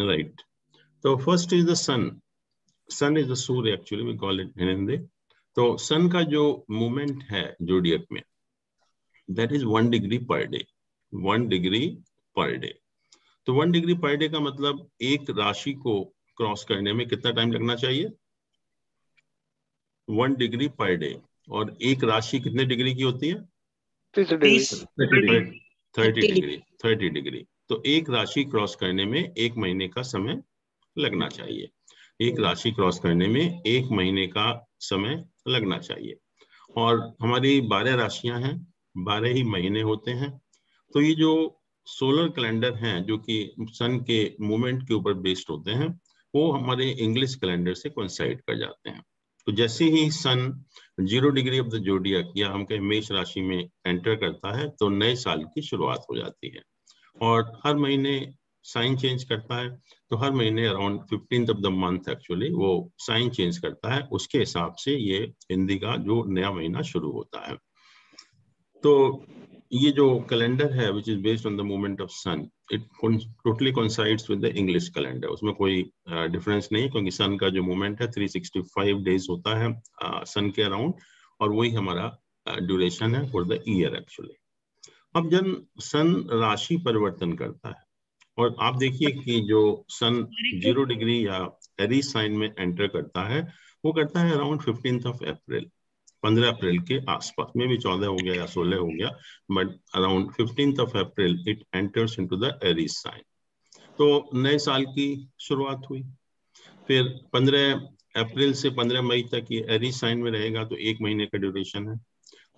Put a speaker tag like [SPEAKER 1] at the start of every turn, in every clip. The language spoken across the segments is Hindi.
[SPEAKER 1] राइट। तो first is the sun. Sun is the सूर्य, actually we call it in Hindi. तो सन का जो मूवमेंट है जोडियक में, that is 1 degree per day. 1 degree per day. तो 1 डिग्री पर डे का मतलब एक राशि को क्रॉस करने में कितना टाइम लगना चाहिए? 1 डिग्री पर डे। और एक राशि कितने डिग्री की होती है?
[SPEAKER 2] 30 डिग्री।
[SPEAKER 1] 30 डिग्री। 30 डिग्री। तो एक राशि क्रॉस करने में 1 महीने का समय लगना चाहिए। एक राशि क्रॉस करने में 1 महीने का समय लगना चाहिए। और हमारी 12 राशियां हैं, 12 ही महीने होते हैं। तो ये जो सोलर कैलेंडर हैं जो कि सन के मूवमेंट के ऊपर बेस्ड होते हैं, वो हमारे इंग्लिश कैलेंडर से कोइंसाइड कर जाते हैं। तो जैसे ही सन 0 डिग्री ऑफ द जोडियक या हम कहें मेष राशि में एंटर करता है, तो नए साल की शुरुआत हो जाती है। और हर महीने साइन चेंज करता है। तो हर महीने around 15th of the month actually वो साइन चेंज करता है। उसके हिसाब से ये हिंदी का जो नया महीना शुरू होता है। तो ये जो कैलेंडर है which is based on the movement of sun, it totally coincides with the English calendar. उसमें कोई डिफरेंस नहीं, क्योंकि सन का जो मूवमेंट है 365 डेज होता है सन के अराउंड, और वही हमारा ड्यूरेशन है फॉर द ईयर एक्चुअली। अब जब सन राशि परिवर्तन करता है, और आप देखिए कि जो सन 0 डिग्री या एरीज साइन में एंटर करता है, वो करता है अराउंड 15th ऑफ अप्रैल, 15 अप्रैल के आसपास में। भी 14 हो गया या 16 हो गया, but around 15th of April it enters into the Aries sign. तो नए साल की शुरुआत हुई। फिर 15 अप्रैल से 15 मई तक ये एरीज साइन में रहेगा, तो 1 महीने का ड्यूरेशन है।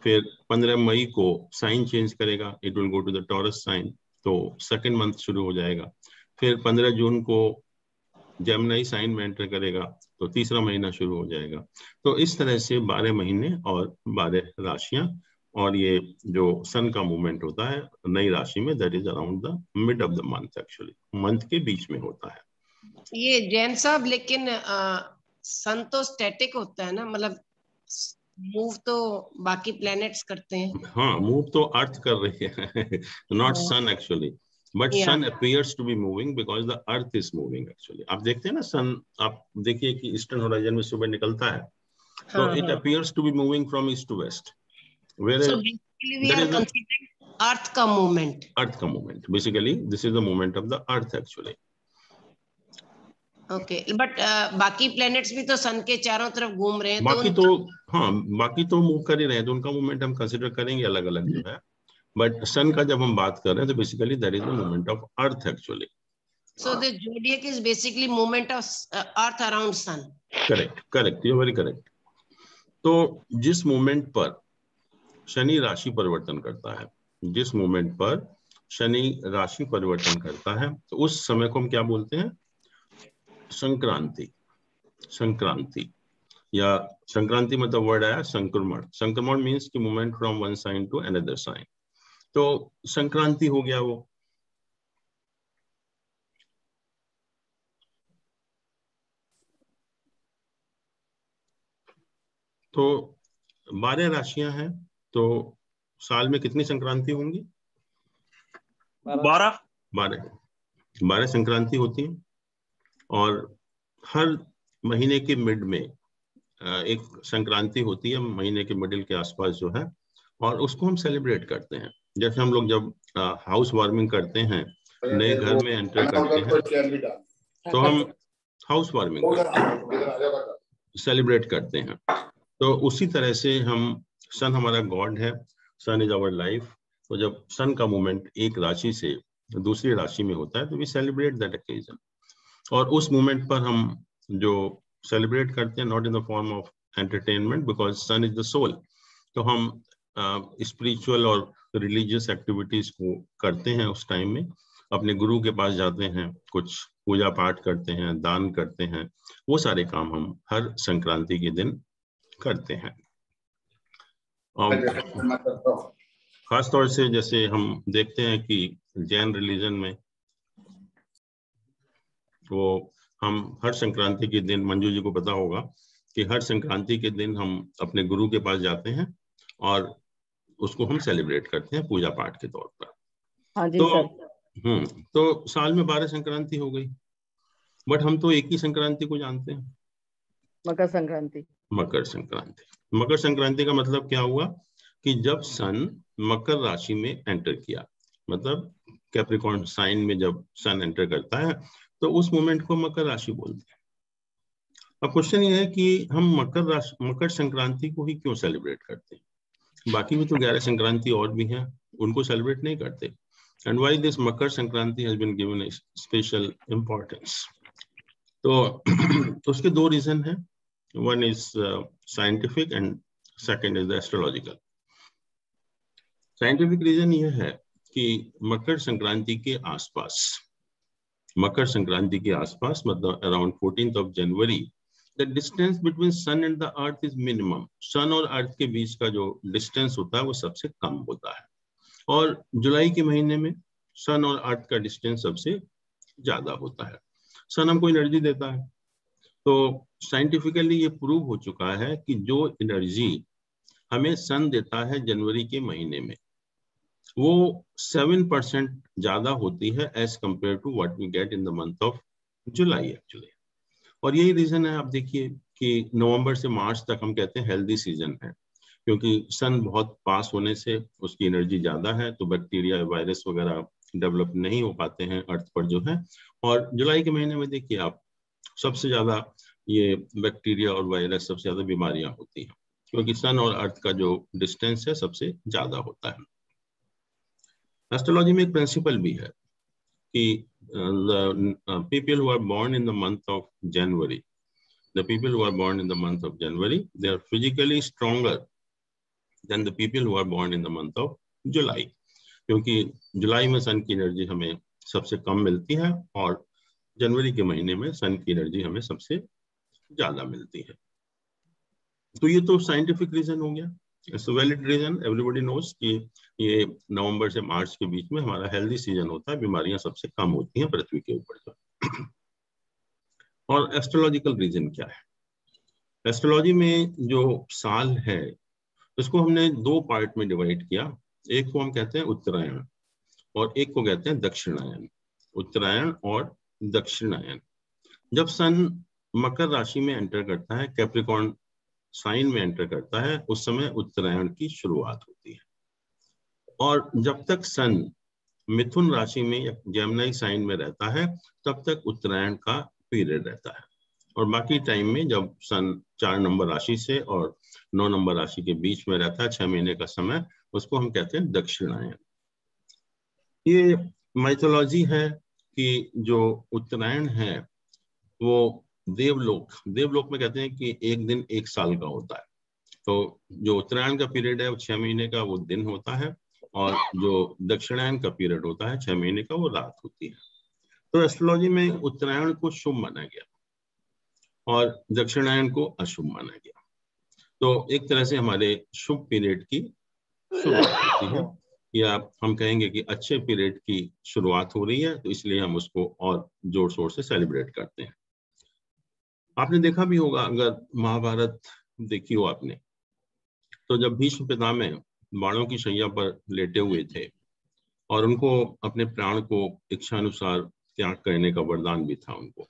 [SPEAKER 1] फिर 15 मई को साइन चेंज करेगा, it will go to the Taurus sign, तो सेकंड मंथ शुरू हो जाएगा। फिर 15 जून को जेमिनी साइन में एंटर करेगा, तो तीसरा महीना शुरू हो जाएगा। तो इस तरह से 12 महीने और 12 राशियां। और ये जो सन का मूवमेंट होता है नई राशि में, that is around the mid of the month, actually month के बीच में होता है।
[SPEAKER 3] ये जैन साहब, लेकिन सन तो स्टैटिक होता है ना, मतलब मूव तो बाकी प्लैनेट्स करते हैं।
[SPEAKER 1] हाँ, मूव तो अर्थ कर रही है, not sun actually, but sun appears to be moving because the earth is moving actually. आप देखते हैं ना सन, आप देखिए कि ईस्टर्न होराइजन में सुबह निकलता है, तो it appears to be moving from east to west, where that is
[SPEAKER 3] earth का मूवमेंट।
[SPEAKER 1] अर्थ का movement, basically this is the movement of the earth actually.
[SPEAKER 3] Okay, but बाकी प्लैनेट्स भी तो सन के चारों तरफ घूम रहे हैं।
[SPEAKER 1] बाकी तो हाँ, बाकी तो मूव कर ही रहे हैं, तो उनका मूवमेंट हम कंसिडर करेंगे अलग अलग जो है। बट सन का जब हम बात कर रहे हैं, तो basically that is the movement of earth actually.
[SPEAKER 3] So the zodiac is basically movement of Earth around Sun.
[SPEAKER 1] Correct, correct, you very correct. तो जिस मूवमेंट पर शनि राशि परिवर्तन करता है, जिस मूवमेंट पर शनि राशि परिवर्तन करता है, तो उस समय को हम क्या बोलते हैं? संक्रांति। संक्रांति या संक्रांति मतलब वर्ड आया संक्रमण। संक्रमण मीन्स की movement from one sign to another sign. तो संक्रांति हो गया वो। तो 12 राशियां हैं, तो साल में कितनी संक्रांति होंगी?
[SPEAKER 2] 12
[SPEAKER 1] 12 संक्रांति होती है। और हर महीने के मिड में एक संक्रांति होती है, महीने के मिडिल के आसपास जो है, और उसको हम सेलिब्रेट करते हैं। जैसे हम लोग जब हाउस वार्मिंग करते हैं, नए घर में एंटर करते हैं, तो हम हाउस वार्मिंग करते हैं, सेलिब्रेट करते हैं। तो उसी तरह से हम, सन हमारा गॉड है, सन इज आवर लाइफ। तो जब सन का मूवमेंट एक राशि से दूसरी राशि में होता है, तो वी सेलिब्रेट दैट ओकेजन। और उस मूवमेंट पर हम जो सेलिब्रेट करते हैं, not in the form of entertainment because sun is the soul, तो हम स्पिरिचुअल और रिलीजियस एक्टिविटीज को करते हैं। उस टाइम में अपने गुरु के पास जाते हैं, कुछ पूजा पाठ करते हैं, दान करते हैं। वो सारे काम हम हर संक्रांति के दिन करते हैं। खास तौर से जैसे हम देखते हैं कि जैन रिलीजन में वो हम हर संक्रांति के दिन, मंजू जी को पता होगा कि हर संक्रांति के दिन हम अपने गुरु के पास जाते हैं और उसको हम सेलिब्रेट करते हैं पूजा पाठ के तौर पर।
[SPEAKER 4] हाँ जी
[SPEAKER 1] तो
[SPEAKER 4] सर।
[SPEAKER 1] तो साल में 12 संक्रांति हो गई। बट हम तो एक ही संक्रांति को जानते हैं,
[SPEAKER 2] मकर संक्रांति।
[SPEAKER 1] मकर संक्रांति। मकर संक्रांति का मतलब क्या हुआ कि जब सन मकर राशि में एंटर किया, मतलब कैप्रिकॉर्न साइन में जब सन एंटर करता है तो उस मोमेंट को मकर राशि बोलते हैं। अब क्वेश्चन ये है कि हम मकर संक्रांति को ही क्यों सेलिब्रेट करते हैं? बाकी भी तो 11 संक्रांति और भी हैं, उनको सेलिब्रेट नहीं करते। And why this Makar Sankranti has been given a special importance? तो उसके दो रीजन हैं, one is scientific and second is astrological. Scientific reason ये है कि मकर संक्रांति के आसपास मतलब around 14th of January, the distance between sun and the earth is minimum. सन और अर्थ के बीच का जो डिस्टेंस होता है वो सबसे कम होता है, और जुलाई के महीने में सन और अर्थ का डिस्टेंस सबसे ज्यादा होता है। सन हमको एनर्जी देता है, तो साइंटिफिकली ये प्रूव हो चुका है कि जो एनर्जी हमें सन देता है जनवरी के महीने में, वो 7% ज्यादा होती है as compare to what we get in the month of July actually. और यही रीजन है, आप देखिए कि नवंबर से मार्च तक हम कहते हैं हेल्दी सीजन है, क्योंकि सन बहुत पास होने से उसकी एनर्जी ज्यादा है, तो बैक्टीरिया वायरस वगैरह डेवलप नहीं हो पाते हैं अर्थ पर जो है। और जुलाई के महीने में देखिए आप, सबसे ज्यादा ये बैक्टीरिया और वायरस सबसे ज्यादा बीमारियां होती हैं, क्योंकि सन और अर्थ का जो डिस्टेंस है सबसे ज्यादा होता है। एस्ट्रोलॉजी में एक प्रिंसिपल भी है कि people who are born in the month of January, the people who are born in the month of January, they are physically stronger than the people who are born in the month of July, क्योंकि जुलाई में सन की एनर्जी हमें सबसे कम मिलती है और जनवरी के महीने में सन की एनर्जी हमें सबसे ज्यादा मिलती है। तो ये तो साइंटिफिक रीजन हो गया, it's valid reason, everybody knows कि ये नवंबर से मार्च के बीच में हमारा हेल्दी सीजन होता है, बीमारियां सबसे कम होती हैं पृथ्वी के ऊपर जो। और एस्ट्रोलॉजिकल रीजन क्या है? एस्ट्रोलॉजी में जो साल है उसको हमने दो पार्ट में डिवाइड किया, एक को हम कहते हैं उत्तरायण और एक को कहते हैं दक्षिणायन। उत्तरायण और दक्षिणायन। जब सन मकर राशि में एंटर करता है, कैप्रिकॉर्न साइन में एंटर करता है, उस समय उत्तरायण की शुरुआत होती है, और जब तक सन मिथुन राशि में या जेमिनी साइन में रहता है तब तक उत्तरायण का पीरियड रहता है। और बाकी टाइम में जब सन 4 नंबर राशि से और 9 नंबर राशि के बीच में रहता है 6 महीने का समय, उसको हम कहते हैं दक्षिणायन। ये माइथोलॉजी है कि जो उत्तरायण है वो देवलोक में कहते हैं कि एक दिन एक साल का होता है। तो जो उत्तरायण का पीरियड है वो 6 महीने का वो दिन होता है, और जो दक्षिणायन का पीरियड होता है 6 महीने का वो रात होती है। तो एस्ट्रोलॉजी में उत्तरायण को शुभ माना गया और दक्षिणायन को अशुभ माना गया। तो एक तरह से हमारे शुभ पीरियड की शुरुआत होती है, या हम कहेंगे कि अच्छे पीरियड की शुरुआत हो रही है, तो इसलिए हम उसको और जोर शोर से सेलिब्रेट करते हैं। आपने देखा भी होगा, अगर महाभारत देखी हो आपने, तो जब भीष्म पितामह बाणों की शैया पर लेटे हुए थे और उनको अपने प्राण को इच्छानुसार त्याग करने का वरदान भी था उनको,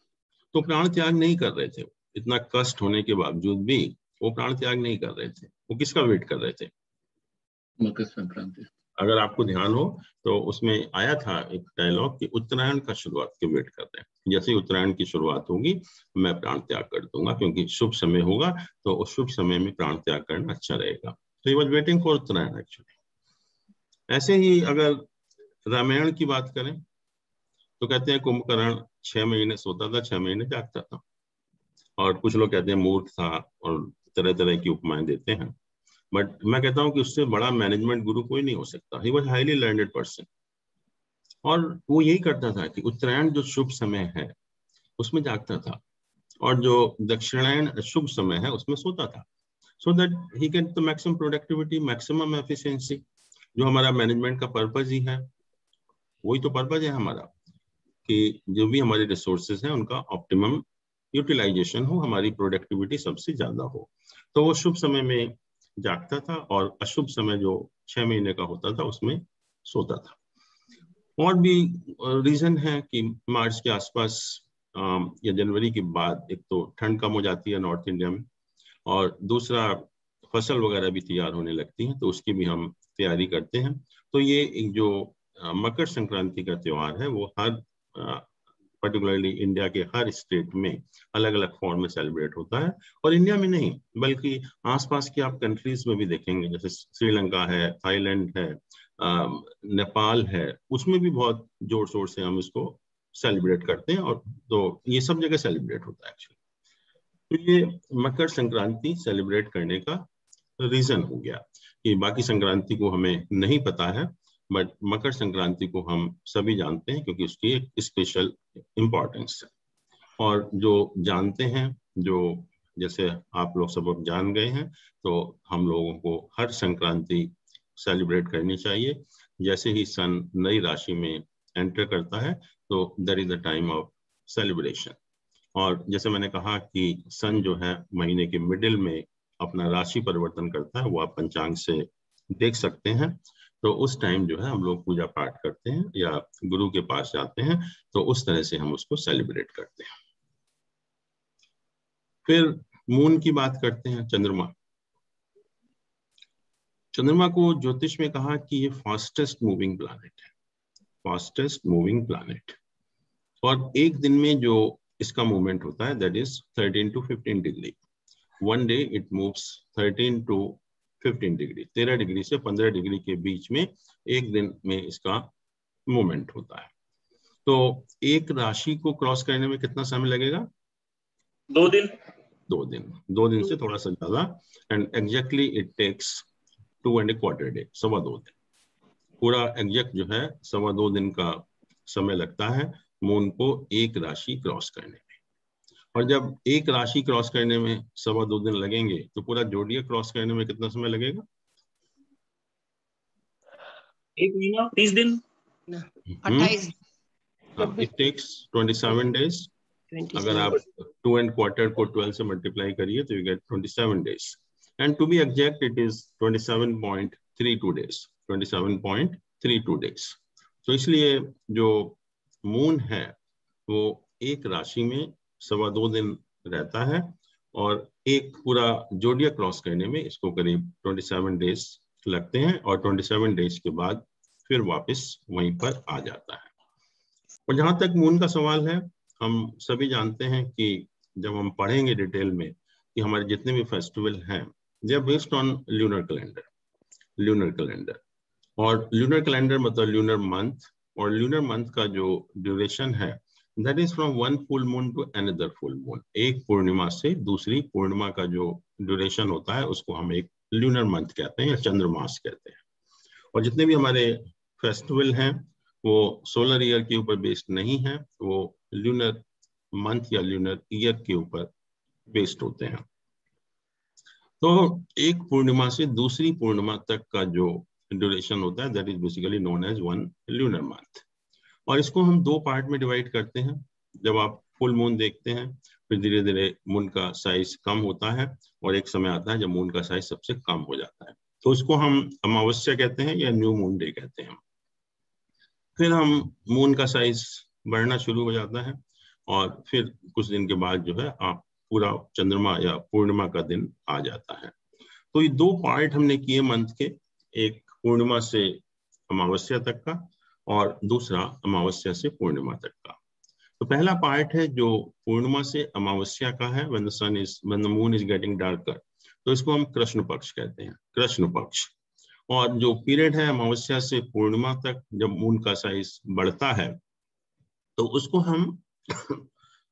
[SPEAKER 1] तो प्राण त्याग नहीं कर रहे थे। इतना कष्ट होने के बावजूद भी वो प्राण त्याग नहीं कर रहे थे। वो किसका वेट कर रहे थे?
[SPEAKER 4] मकर संक्रांति।
[SPEAKER 1] अगर आपको ध्यान हो तो उसमें आया था एक डायलॉग कि उत्तरायण का शुरुआत के वेट कर रहे हैं। जैसे ही उत्तरायण की शुरुआत होगी मैं प्राण त्याग कर दूंगा, क्योंकि शुभ समय होगा, तो उस शुभ समय में प्राण त्याग करना अच्छा रहेगा। तो he was waiting for Uttarayan actually. ऐसे ही अगर रामायण की बात करें तो कहते हैं कुंभकर्ण 6 महीने सोता था, 6 महीने जागता था, और कुछ लोग कहते हैं मूर्ख था, और तरह तरह की उपमाएं देते हैं। बट मैं कहता हूं कि उससे बड़ा मैनेजमेंट गुरु कोई नहीं हो सकता। He was highly learned person, और वो यही करता था कि उत्तरायण जो शुभ समय है उसमें जागता था, और जो दक्षिणायन अशुभ समय है उसमें सोता था, so that he get the maximum productivity, maximum efficiency. जो हमारा मैनेजमेंट का पर्पज ही है, वही तो पर्पज है हमारा, कि जो भी हमारे रिसोर्सेज हैं उनका ऑप्टिमम यूटिलाइजेशन हो, हमारी प्रोडक्टिविटी सबसे ज्यादा हो। तो वो शुभ समय में जागता था, और अशुभ समय जो 6 महीने का होता था उसमें सोता था। और भी रीजन है कि मार्च के आसपास या जनवरी के बाद एक तो ठंड कम हो जाती है नॉर्थ इंडिया में, और दूसरा फसल वगैरह भी तैयार होने लगती है, तो उसकी भी हम तैयारी करते हैं। तो ये एक जो मकर संक्रांति का त्योहार है वो हर पर्टिकुलरली इंडिया के हर स्टेट में अलग अलग फॉर्म में सेलिब्रेट होता है। और इंडिया में नहीं बल्कि आसपास की आप कंट्रीज में भी देखेंगे, जैसे श्रीलंका है, थाईलैंड है, नेपाल है, उसमें भी बहुत जोर शोर से हम इसको सेलिब्रेट करते हैं। और तो ये सब जगह सेलिब्रेट होता है एक्चुअली। तो ये मकर संक्रांति सेलिब्रेट करने का रीजन हो गया कि बाकी संक्रांति को हमें नहीं पता है, बट मकर संक्रांति को हम सभी जानते हैं क्योंकि उसकी एक स्पेशल इम्पोर्टेंस है। और जो जानते हैं, जो जैसे आप लोग सब अब जान गए हैं, तो हम लोगों को हर संक्रांति सेलिब्रेट करनी चाहिए। जैसे ही सन नई राशि में एंटर करता है तो that is the time of celebration. और जैसे मैंने कहा कि सन जो है महीने के मिडिल में अपना राशि परिवर्तन करता है, वो आप पंचांग से देख सकते हैं। तो उस टाइम जो है हम लोग पूजा पाठ करते हैं या गुरु के पास जाते हैं, तो उस तरह से हम उसको सेलिब्रेट करते हैं। फिर मून की बात करते हैं, चंद्रमा। चंद्रमा को ज्योतिष में कहा कि ये फास्टेस्ट मूविंग प्लैनेट है, फास्टेस्ट मूविंग प्लैनेट। और एक दिन में जो इसका मूवमेंट होता है that is 13 to 15 degree. One day it moves 13 to 15 degree, 13 degree से 15 डिग्री के बीच में एक दिन में इसका मूवमेंट होता है। तो एक राशि को क्रॉस करने में कितना समय लगेगा?
[SPEAKER 4] 2 दिन।
[SPEAKER 1] 2 दिन से थोड़ा सा ज्यादा। And exactly it takes 2.25 day, 2.25 दिन। पूरा एग्जैक्ट जो है 2.25 दिन का समय लगता है मून को एक राशि क्रॉस करने में। और जब एक राशि क्रॉस करने में 2.25 दिन लगेंगे तो पूरा जोडियक क्रॉस करने में कितना समय लगेगा?
[SPEAKER 4] 1 महीना 30 दिन।
[SPEAKER 3] 28।
[SPEAKER 1] It takes 27 days. अगर आप 2.25 को 12 से मल्टीप्लाई करिए तो you get 27 days. And to be exact it is 27.32 days, 27.32 days. तो इसलिए जो मून है वो एक राशि में 2.25 दिन रहता है, और एक पूरा जोडियक क्रॉस करने में इसको करीब 27 डेज लगते हैं, और 27 डेज के बाद फिर वापस वहीं पर आ जाता है। और जहां तक मून का सवाल है, हम सभी जानते हैं कि जब हम पढ़ेंगे डिटेल में कि हमारे जितने भी फेस्टिवल हैं they are based on lunar calendar. Lunar calendar और ल्यूनर कैलेंडर मतलब ल्यूनर मंथ, और ल्यूनर मंथ का जो ड्यूरेशन है that is from one full moon to another full moon. एक पूर्णिमा से दूसरी पूर्णिमा का जो ड्यूरेशन होता है उसको हम एक ल्यूनर मंथ कहते हैं या चंद्रमास कहते हैं। और जितने भी हमारे फेस्टिवल हैं वो सोलर ईयर के ऊपर बेस्ड नहीं है, वो ल्यूनर मंथ या ल्यूनर ईयर के ऊपर बेस्ड होते हैं। तो एक पूर्णिमा से दूसरी पूर्णिमा तक का जो ड्यूरेशन होता है that is basically known as one lunar month. और इसको हम 2 पार्ट में डिवाइड करते हैं। जब आप फुल मून देखते हैं फिर धीरे धीरे मून का साइज कम होता है, और एक समय आता है जब मून का साइज सबसे कम हो जाता है, तो उसको हम अमावस्या कहते हैं या न्यू मून डे कहते हैं। फिर हम मून का साइज बढ़ना शुरू हो जाता है, और फिर कुछ दिन के बाद जो है आप पूरा चंद्रमा या पूर्णिमा का दिन आ जाता है। तो ये 2 पार्ट हमने किए मंथ के, एक पूर्णिमा से अमावस्या तक का और दूसरा अमावस्या से पूर्णिमा तक का। तो पहला पार्ट है जो पूर्णिमा से अमावस्या का है, when the moon is getting darker, तो इसको हम कृष्ण पक्ष कहते हैं, कृष्ण पक्ष। और जो पीरियड है अमावस्या से पूर्णिमा तक जब मून का साइज बढ़ता है तो उसको हम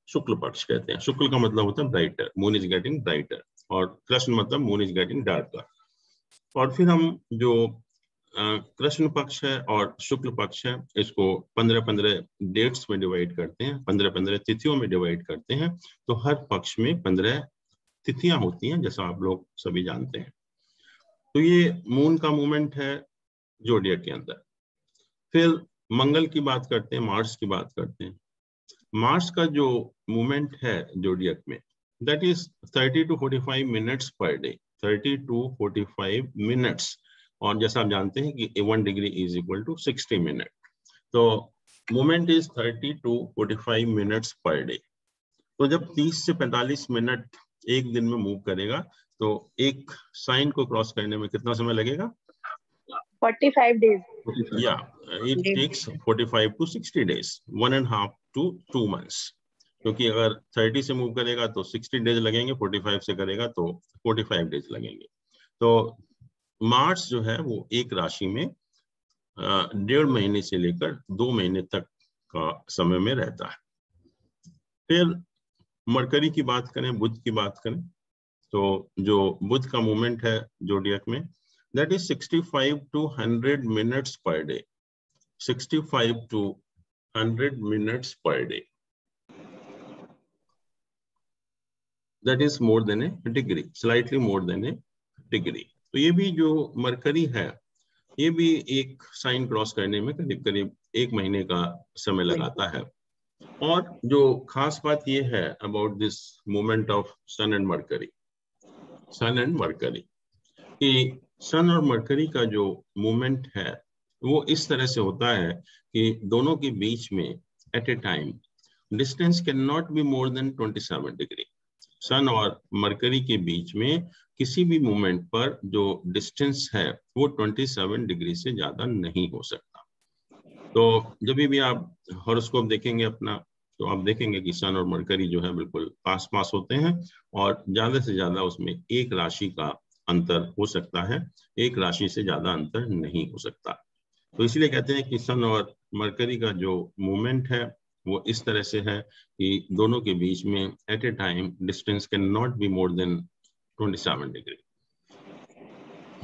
[SPEAKER 1] शुक्ल पक्ष कहते हैं। शुक्ल का मतलब होता है brighter, moon is getting brighter, और कृष्ण मतलब मून इज गेटिंग डार्कर। और फिर हम जो कृष्ण पक्ष है और शुक्ल पक्ष है इसको 15-15 डेट्स में डिवाइड करते हैं, 15-15 तिथियों में डिवाइड करते हैं। तो हर पक्ष में 15 तिथियां होती हैं जैसा आप लोग सभी जानते हैं। तो ये मून का मूवमेंट है जोडियक के अंदर। फिर मंगल की बात करते हैं, मार्स की बात करते हैं। मार्स का जो मूवमेंट है जोडियक में दैट इज 30 to 45 मिनट्स पर डे, 30 to 45 मिनट्स। और जैसा आप जानते हैं कि 1 degree is equal to 60 minute, तो मूवमेंट इज 30 to 45 मिनट्स पर डे। तो जब 30 से 45 मिनट एक दिन में मूव करेगा तो एक साइन को क्रॉस करने में कितना समय लगेगा?
[SPEAKER 2] 45 days.
[SPEAKER 1] Yeah, it takes 45 to 60 days, 1.5 to 2 months. क्योंकि अगर 30 से मूव करेगा तो 60 डेज लगेंगे, 45 से करेगा तो 45 डेज लगेंगे। तो मार्स जो है वो एक राशि में 1.5 महीने से लेकर 2 महीने तक का समय में रहता है। फिर मरकरी की बात करें, बुध की बात करें, तो जो बुध का मूवमेंट है जोडियक में, that is 65 to 100 minutes per day. 65 to 100 minutes per day. That is more than a degree, slightly more than a degree. तो ये भी जो मरकरी है, ये भी एक साइन क्रॉस करने में करीब करीब 1 महीने का समय लगाता है। और जो खास बात ये है about this movement of sun and Mercury, कि सन और मरकरी का जो मूवमेंट है वो इस तरह से होता है कि दोनों के बीच में at a time distance can not be more than 27 degree. Sun और मरकरी के बीच में किसी भी मूवमेंट पर जो डिस्टेंस है वो 27 डिग्री से ज्यादा नहीं हो सकता। तो जब भी आप हॉरोस्कोप देखेंगे अपना, तो आप देखेंगे कि सन और मरकरी जो है बिल्कुल पास पास होते हैं और ज्यादा से ज्यादा उसमें एक राशि का अंतर हो सकता है, एक राशि से ज्यादा अंतर नहीं हो सकता। तो इसलिए कहते हैं कि सन और मरकरी का जो मूवमेंट है वो इस तरह से है कि दोनों के बीच में at a time distance can not be more than 27 degree.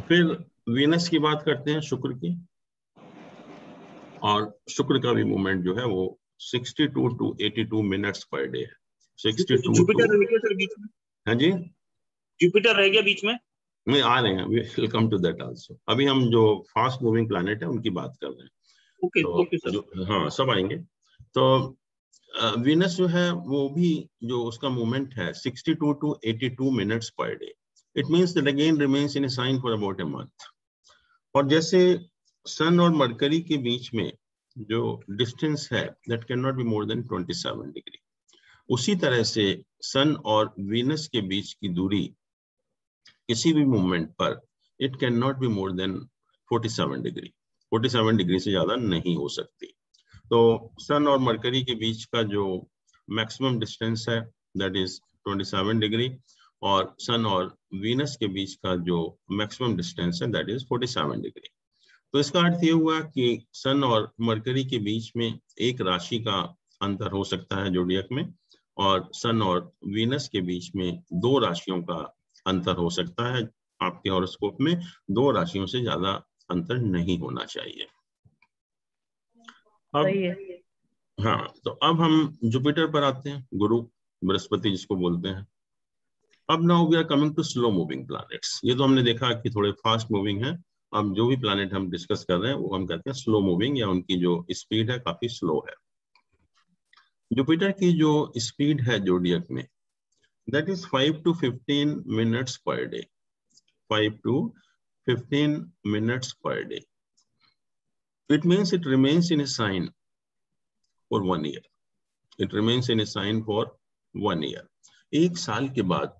[SPEAKER 1] फिर वीनस की बात करते हैं, शुक्र की, और शुक्र का भी मूवमेंट जो है वो 62 to 82 मिनट्स पर डे है। 62
[SPEAKER 4] जुपिटर रह गया सर बीच में?
[SPEAKER 1] हाँ जी,
[SPEAKER 4] जुपिटर रह गया बीच में?
[SPEAKER 1] नहीं, आ रहे हैं, will come to that also. अभी हम जो फास्ट मूविंग प्लैनेट है उनकी बात कर रहे हैं।
[SPEAKER 4] ओके,
[SPEAKER 1] तो
[SPEAKER 4] ओके सर।
[SPEAKER 1] हाँ, सब आएंगे। तो वीनस जो है वो भी जो उसका मूवमेंट है 62 to 82 मिनट्स पर day. It means that again remains in a sign for about a month. और जैसे सन और मरकरी के बीच में जो डिस्टेंस है that can not be more than 27 degree, उसी तरह से सन और वीनस के बीच की दूरी किसी भी मूवमेंट पर it can not be more then 47 degree. 47 degree से ज्यादा नहीं हो सकती। तो सन और मरकरी के बीच का जो मैक्सिमम डिस्टेंस है दैट इज 27 डिग्री, और सन और वीनस के बीच का जो मैक्सिमम डिस्टेंस है दैट इज 47 डिग्री। तो इसका अर्थ ये हुआ कि सन और मरकरी के बीच में एक राशि का अंतर हो सकता है जोडियक में, और सन और वीनस के बीच में 2 राशियों का अंतर हो सकता है। आपके हॉरोस्कोप में 2 राशियों से ज्यादा अंतर नहीं होना चाहिए। अब हाँ, तो अब हम जुपिटर पर आते हैं, गुरु बृहस्पति जिसको बोलते हैं। अब now we are coming to slow moving planets. ये तो हमने देखा कि थोड़े फास्ट मूविंग है। अब जो भी प्लैनेट हम डिस्कस कर रहे हैं वो हम कहते हैं स्लो मूविंग, या उनकी जो स्पीड है काफी स्लो है। जुपिटर की जो स्पीड है जोडियक में that is 5 to 15 minutes per day. 5 to 15 minutes per day. It means it remains in a sign for 1 year. It remains in a sign for 1 year. 1 साल के बाद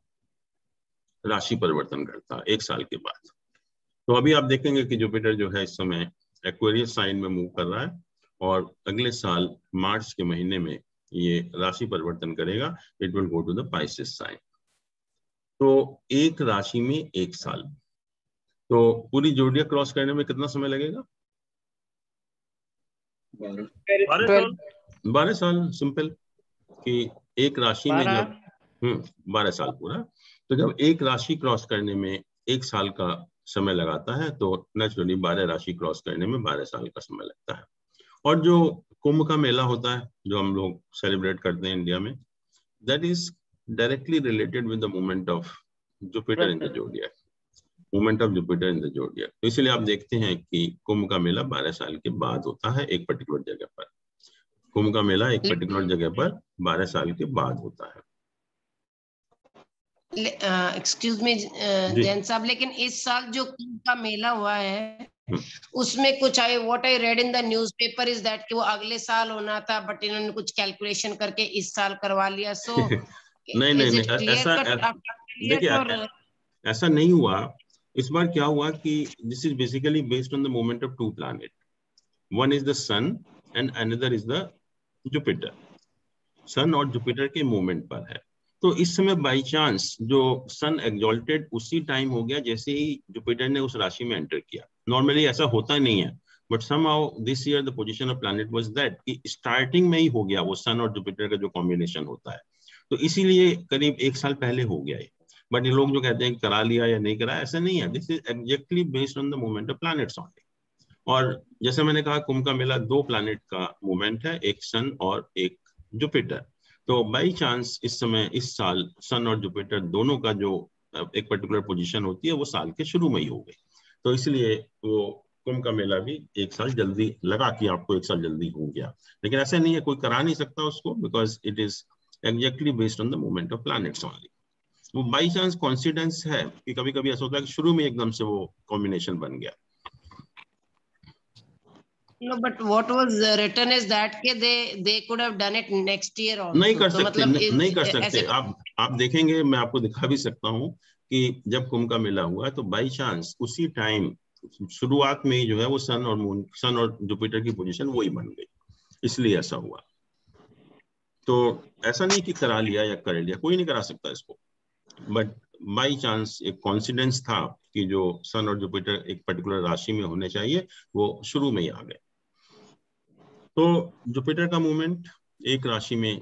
[SPEAKER 1] राशि परिवर्तन करता है, 1 साल के बाद। तो अभी आप देखेंगे कि जुपिटर जो है इस समय एक्वेरियस साइन में मूव कर रहा है, और अगले साल मार्च के महीने में ये राशि परिवर्तन करेगा। It will go to the Pisces sign. तो एक राशि में 1 साल, तो पूरी जोडियक क्रॉस करने में कितना समय लगेगा? 12 साल। सिंपल कि एक राशि में जब 12 साल पूरा। तो जब एक राशि क्रॉस करने में 1 साल का समय लगाता है तो नेचुरली 12 राशि क्रॉस करने में 12 साल का समय लगता है। और जो कुंभ का मेला होता है जो हम लोग सेलिब्रेट करते हैं इंडिया में, that is directly related with the movement of Jupiter in the zodiac, movement of Jupiter in the zodiac. तो इसलिए आप देखते हैं कि कुंभ का मेला 12 साल के बाद होता है एक पर्टिकुलर जगह पर। कुंभ का मेला एक पर्टिकुलर जगह पर 12 साल के बाद होता है।
[SPEAKER 3] एक्सक्यूज मी जैन साहब, लेकिन इस साल जो कुंभ का मेला हुआ है उसमें कुछ what I read in the newspaper is that कि वो अगले साल होना था, बट इन्होंने कुछ कैलकुलेशन करके इस साल करवा लिया। सो
[SPEAKER 1] नहीं नहीं नहीं, ऐसा देखिए ऐसा नहीं हुआ। इस बार क्या हुआ कि this is basically based on the movement of two planet, one is the sun and another is the Jupiter. Sun और जुपिटर के मूवमेंट पर है। तो इस समय बाई चांस जो सन एग्जॉल्टेड उसी टाइम हो गया जैसे ही जुपिटर ने उस राशि में एंटर किया। नॉर्मली ऐसा होता नहीं है, but somehow this year the position of planet was that कि स्टार्टिंग में ही हो गया वो सन और जुपिटर का जो कॉम्बिनेशन होता है। तो इसीलिए करीब 1 साल पहले हो गया है। बट ये लोग जो कहते हैं करा लिया या नहीं करा, ऐसा नहीं है। This is exactly based on the movement of planets only. और जैसे मैंने कहा कुंभ का मेला 2 प्लैनेट का मूवमेंट है, एक सन और एक जुपिटर। तो बाई चांस इस समय इस साल सन और जुपिटर दोनों का जो एक पर्टिकुलर पोजीशन होती है वो साल के शुरू में ही हो गई। तो इसलिए वो कुंभ का मेला भी 1 साल जल्दी लगा कि आपको 1 साल जल्दी हो गया। लेकिन ऐसा नहीं है, कोई करा नहीं सकता उसको, because it is exactly based on the movement of planets only. वो बाई चांस कॉन्सिडेंस है कि कभी कभी ऐसा होता है कि शुरू में एकदम से वो कॉम्बिनेशन बन गया।
[SPEAKER 3] No, but what was written is that they could have done it next year also.
[SPEAKER 1] नहीं कर
[SPEAKER 3] तो
[SPEAKER 1] सकते,
[SPEAKER 3] मतलब
[SPEAKER 1] नहीं कर सकते।
[SPEAKER 3] ऐसे
[SPEAKER 1] आप देखेंगे, मैं आपको दिखा भी सकता हूँ कि जब कुंभ का मेला हुआ तो बाई चांस उसी टाइम शुरुआत में ही जो है वो सन और मून, सन और जुपिटर की पोजीशन वही बन गई, इसलिए ऐसा हुआ। तो ऐसा नहीं कि करा लिया या कर लिया, कोई नहीं करा सकता इसको, बट बाई चांस एक कॉन्सिडेंस था कि जो सन और जुपिटर एक पर्टिकुलर राशि में होने चाहिए वो शुरू में ही आ गए। तो जुपिटर का मूवमेंट एक राशि में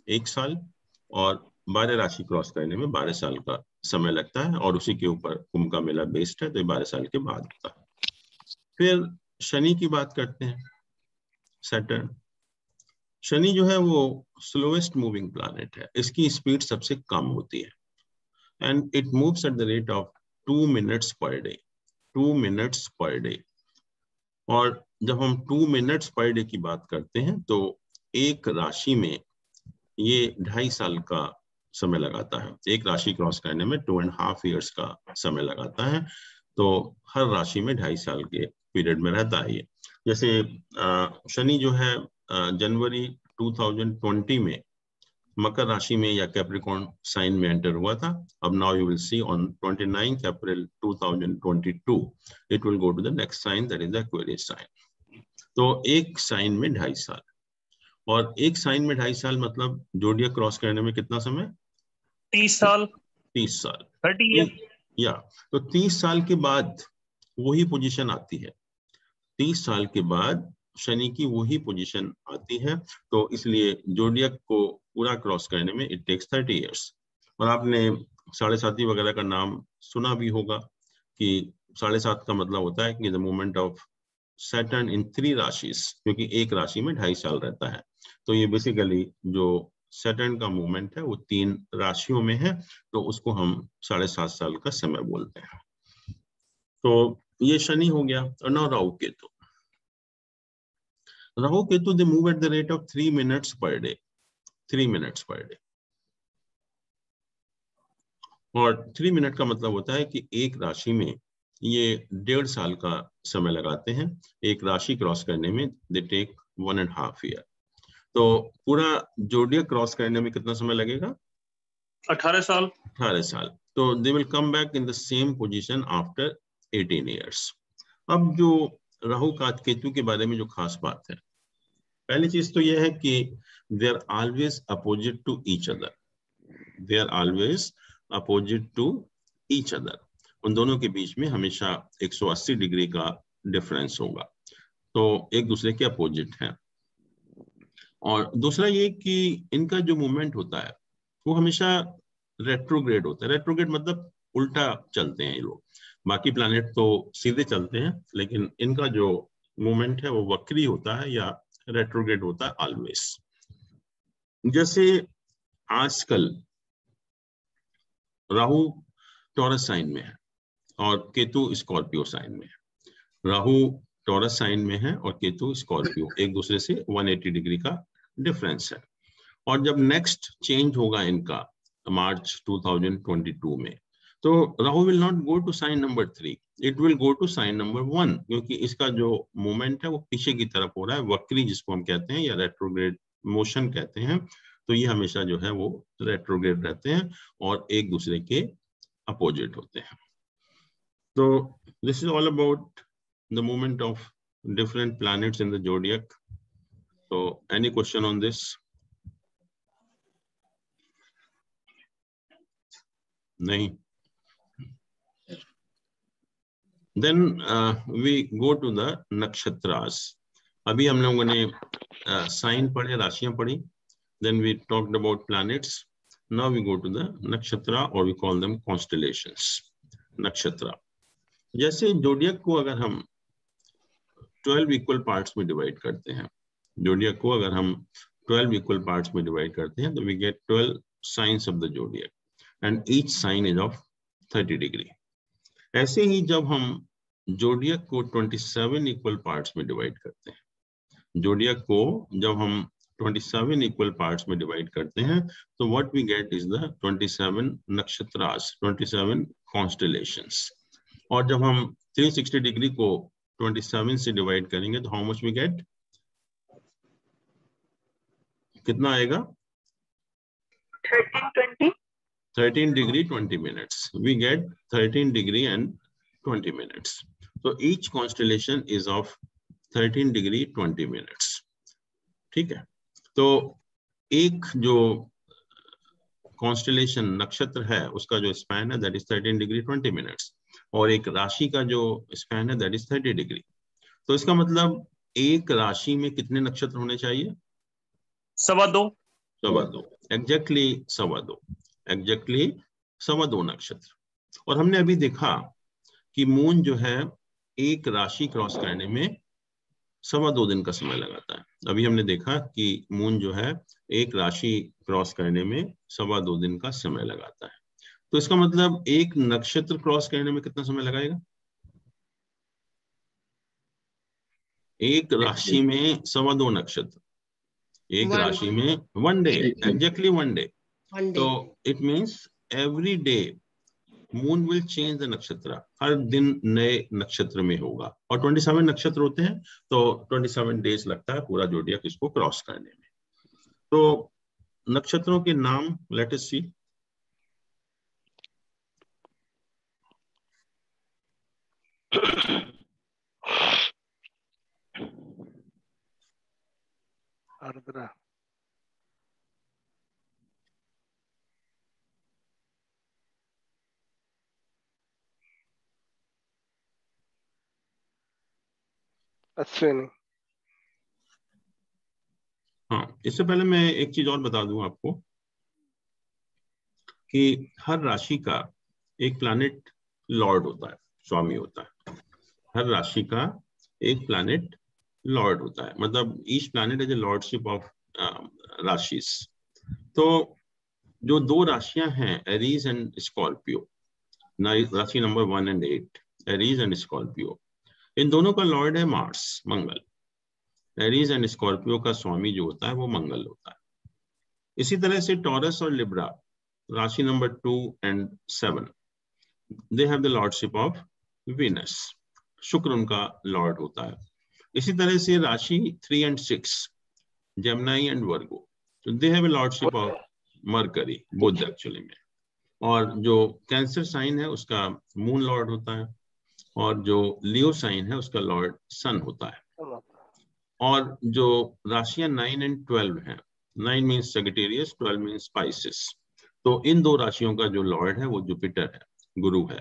[SPEAKER 1] 1 साल और 12 राशि क्रॉस करने में 12 साल का समय लगता है, और उसी के ऊपर कुंभ का मेला बेस्ड है, तो 12 साल के बाद होता है। फिर शनि की बात करते हैं, सैटर्न। शनि जो है वो स्लोएस्ट मूविंग प्लैनेट है, इसकी स्पीड सबसे कम होती है and it moves at the rate of 2 minutes per day, 2 minutes per day. और जब हम 2 मिनट्स पर डे की बात करते हैं तो एक राशि में ये 2.5 साल का समय लगाता है। एक राशि क्रॉस करने में 2.5 ईयर्स का समय लगाता है। तो हर राशि में 2.5 साल के पीरियड में रहता है ये। जैसे शनि जो है जनवरी 2020 में मकर राशि में या कैप्रिकॉर्न साइन में एंटर हुआ था। अब now you will see on 29 April 2022 it will go to the next sign, that is the Aquarius sign. तो एक साइन में 2.5 साल, और एक साइन में 2.5 साल मतलब जोडियक क्रॉस करने में कितना समय?
[SPEAKER 4] 30 साल
[SPEAKER 1] 30 साल
[SPEAKER 4] 30 ईयर
[SPEAKER 1] या। तो 30 साल के बाद वही पोजीशन आती है, 30 साल के बाद शनि की वही पोजीशन आती है। तो इसलिए जोडियक को पूरा क्रॉस करने में इट टेक्स 30 इयर्स। और आपने 7.5 वगैरह का नाम सुना भी होगा कि 7.5 का मतलब होता है कि द मूवमेंट ऑफ सैटर्न इन 3 राशिस, क्योंकि एक राशि में 2.5 साल रहता है। तो ये बेसिकली जो सैटर्न का मूवमेंट है वो 3 राशियों में है, तो उसको हम 7.5 साल का समय बोलते हैं। तो ये शनि हो गया। और now Rahu Ketu. Rahu Ketu they move at the rate of 3 minutes per day, 3 minutes per day. और 3 मिनट का मतलब होता है कि एक राशि में ये 1.5 साल का समय लगाते हैं। एक राशि क्रॉस करने में दे टेक 1.5 ईयर। तो पूरा जोडियक क्रॉस करने में कितना समय लगेगा?
[SPEAKER 4] 18 साल
[SPEAKER 1] 18 साल। तो they will come back in the same position after 18 years. अब जो राहु केतु के बारे में जो खास बात है, पहली चीज तो यह है कि they are always opposite to each other, they are always opposite to each other. उन दोनों के बीच में हमेशा 180 डिग्री का डिफरेंस होगा, तो एक दूसरे के अपोजिट हैं। और दूसरा ये कि इनका जो मूवमेंट होता है वो हमेशा रेट्रोग्रेड होता है। रेट्रोग्रेड मतलब उल्टा चलते हैं ये लोग। बाकी प्लैनेट तो सीधे चलते हैं, लेकिन इनका जो मूवमेंट है वो वक्री होता है या रेट्रोग्रेड होता है ऑलवेज। जैसे आजकल राहु टॉरस साइन में है और केतु स्कॉर्पियो साइन में है। राहु टॉरस साइन में है और केतु स्कॉर्पियो, एक दूसरे से 180 डिग्री का डिफरेंस है। और जब नेक्स्ट चेंज होगा इनका मार्च 2022 में, तो Rahu will not go to sign number 3, it will go to sign number 1, क्योंकि इसका जो मूवमेंट है वो पीछे की तरफ हो रहा है, वक्री जिसको हम कहते हैं या रेट्रोग्रेड मोशन कहते हैं। तो ये हमेशा जो है वो रेट्रोग्रेड रहते हैं और एक दूसरे के अपोजिट होते हैं। तो this is all about the movement of different planets in the zodiac. So any question on this? Nahi. Then we go to the nakshatras. अभी हम लोगों ने साइन पढ़े, राशियां पढ़ी. Then we talked about planets. Now we go to the nakshatra, or we call them constellations. nakshatra. जैसे जोडियक को अगर हम 12 इक्वल पार्ट्स में डिवाइड करते हैं, जोडियक को अगर हम 12 इक्वल पार्ट्स में डिवाइड करते हैं, तो we get 12 signs of the zodiac and each sign is of 30 degree. ऐसे ही जब हम जोडियक को 27 इक्वल पार्ट्स में डिवाइड करते हैं, जोडियक को जब हम 27 इक्वल पार्ट्स में डिवाइड करते हैं, तो what we get is the 27 nakshatras, 27 constellations. और जब हम 360 डिग्री को 27 से डिवाइड करेंगे तो हाउ मच वी गेट, कितना आएगा? 13 degree 20 minutes. We get 13 degree and 20 minutes. तो each constellation is of 13 degree 20 minutes. ठीक है, तो एक जो कॉन्स्टेलेशन नक्षत्र है उसका जो स्पैन है दैट इज 13 डिग्री 20 मिनट्स, और एक राशि का जो स्पैन है दैट इज 30 डिग्री। तो इसका मतलब एक राशि में कितने नक्षत्र होने चाहिए? 2.25 एग्जैक्टली 2.25 नक्षत्र। और हमने अभी देखा कि मून जो है एक राशि क्रॉस करने में 2.25 दिन का समय लगाता है। अभी हमने देखा कि मून जो है एक राशि क्रॉस करने में 2.25 दिन का समय लगाता है। तो इसका मतलब एक नक्षत्र क्रॉस करने में कितना समय लगाएगा? एक राशि में 2.25 नक्षत्र, एक राशि में 1 डे, एग्जैक्टली 1 डे। तो it means every day moon will change the नक्षत्र, हर दिन नए नक्षत्र में होगा। और 27 नक्षत्र होते हैं, तो 27 डेज लगता है पूरा जोडियक इसको क्रॉस करने में। तो नक्षत्रों के नाम लेट अस सी।
[SPEAKER 5] आर्द्रा, अश्विनी।
[SPEAKER 1] हाँ, इससे पहले मैं एक चीज और बता दूं आपको कि हर राशि का एक प्लैनेट लॉर्ड होता है, स्वामी होता है। हर राशि का एक प्लैनेट लॉर्ड होता है, मतलब each planet is a lordship of rashis. तो जो 2 राशियां हैं, एरीज एंड स्कॉर्पियो, राशि number 1 and 8, Aries and Scorpio, इन दोनों का लॉर्ड है Mars, Mangal. Aries and Scorpio का स्वामी जो होता है वो मंगल होता है। इसी तरह से टॉरस और लिब्रा, राशि number 2 and 7, they have the lordship of Venus, शुक्र उनका लॉर्ड होता है। इसी तरह से राशि 3 and 6, जेमिनी एंड वर्गो, तो they have a lordship of Mercury, Budh actually में। और जो कैंसर साइन है उसका मून लॉर्ड होता है, और जो लियो साइन है उसका लॉर्ड सन होता है। और जो राशियां 9 and 12 हैं, 9 मीन्स सेजिटेरियस, 12 मीन्स स्पाइसेस, तो इन 2 राशियों का जो लॉर्ड है वो जुपिटर है, गुरु है।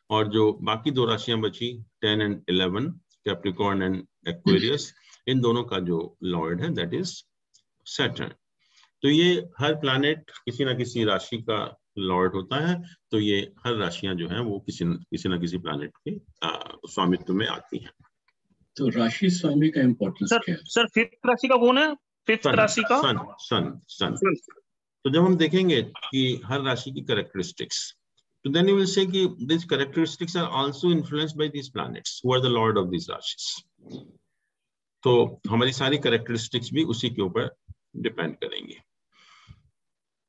[SPEAKER 1] और जो बाकी 2 राशियां बची 10 and 11, कैप्रिकॉर्न एंड एक्वेरियस, इन दोनों का जो लॉर्ड है दैट इज सैटर्न। तो ये हर प्लैनेट किसी ना किसी राशि का लॉर्ड होता है। तो ये हर राशियां जो हैं वो किसी ना किसी प्लैनेट के स्वामित्व में आती हैं।
[SPEAKER 6] तो राशि स्वामी का इम्पोर्टेंस क्या है?
[SPEAKER 4] सर 5th राशि का कौन है? 5th राशि का
[SPEAKER 1] सन। तो जब हम देखेंगे कि हर राशि की कैरेक्टरिस्टिक्स, तो then you will say that this characteristics are also influenced by these planets who are the lord of these rashis. तो हमारी सारी कैरेक्टरिस्टिक्स भी उसी के ऊपर डिपेंड करेंगे।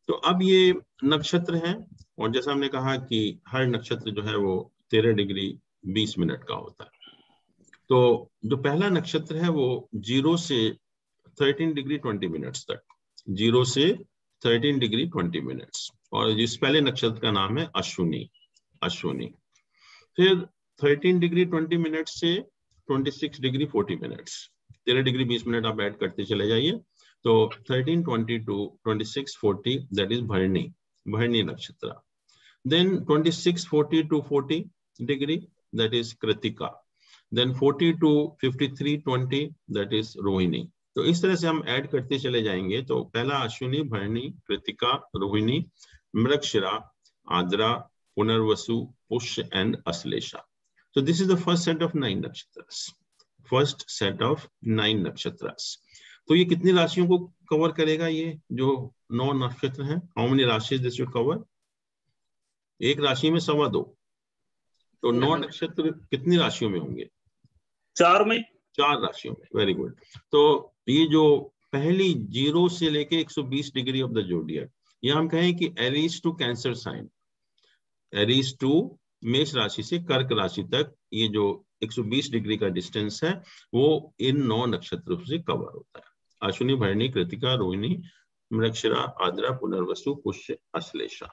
[SPEAKER 1] तो अब ये नक्षत्र हैं, और जैसा हमने कहा कि हर नक्षत्र जो है वो 13 डिग्री 20 मिनट का होता है। तो जो पहला नक्षत्र है वो 0 से 13 डिग्री 20 मिनट्स तक, 0 से 13 डिग्री 20 मिनट्स, और जिस पहले नक्षत्र का नाम है अश्विनी, अश्विनी। फिर 13 डिग्री 20 मिनट से 26 डिग्री 40 मिनट्स, 13 डिग्री 20 मिनट आप ऐड करते चले जाइए। तो 13, 22, 26, 40 that is Bharani, Bharani nakshatra. Then 26, 40 to 40 degree that is Krittika. Then 40 to 53, 20 that is Rohini. तो इस तरह से हम ऐड करते चले जाएंगे। तो पहला Ashwini, Bharani, Krittika, Rohini, Mrigashira, Ardra, Punarvasu, Pushya and Ashlesha. So this is the first set of 9 nakshatras. First set of 9 nakshatras. तो ये कितनी राशियों को कवर करेगा? ये जो 9 नक्षत्र हैं, how many राशि this should cover? एक राशि में 2.25, तो 9 नक्षत्र कितनी राशियों में होंगे?
[SPEAKER 4] 4 में,
[SPEAKER 1] 4 राशियों में। Very good. तो ये जो पहली 0 से लेके 120 डिग्री ऑफ द जोडियक, ये हम कहें कि Aries to Cancer sign, Aries to Mesh राशि से कर्क राशि तक ये जो 120 डिग्री का डिस्टेंस है वो इन 9 नक्षत्रों से कवर होता है। अश्विनी, भरणी, कृतिका, रोहिणी, मृगशिरा, आद्रा, पुनर्वसु, पुष्य, अश्लेषा।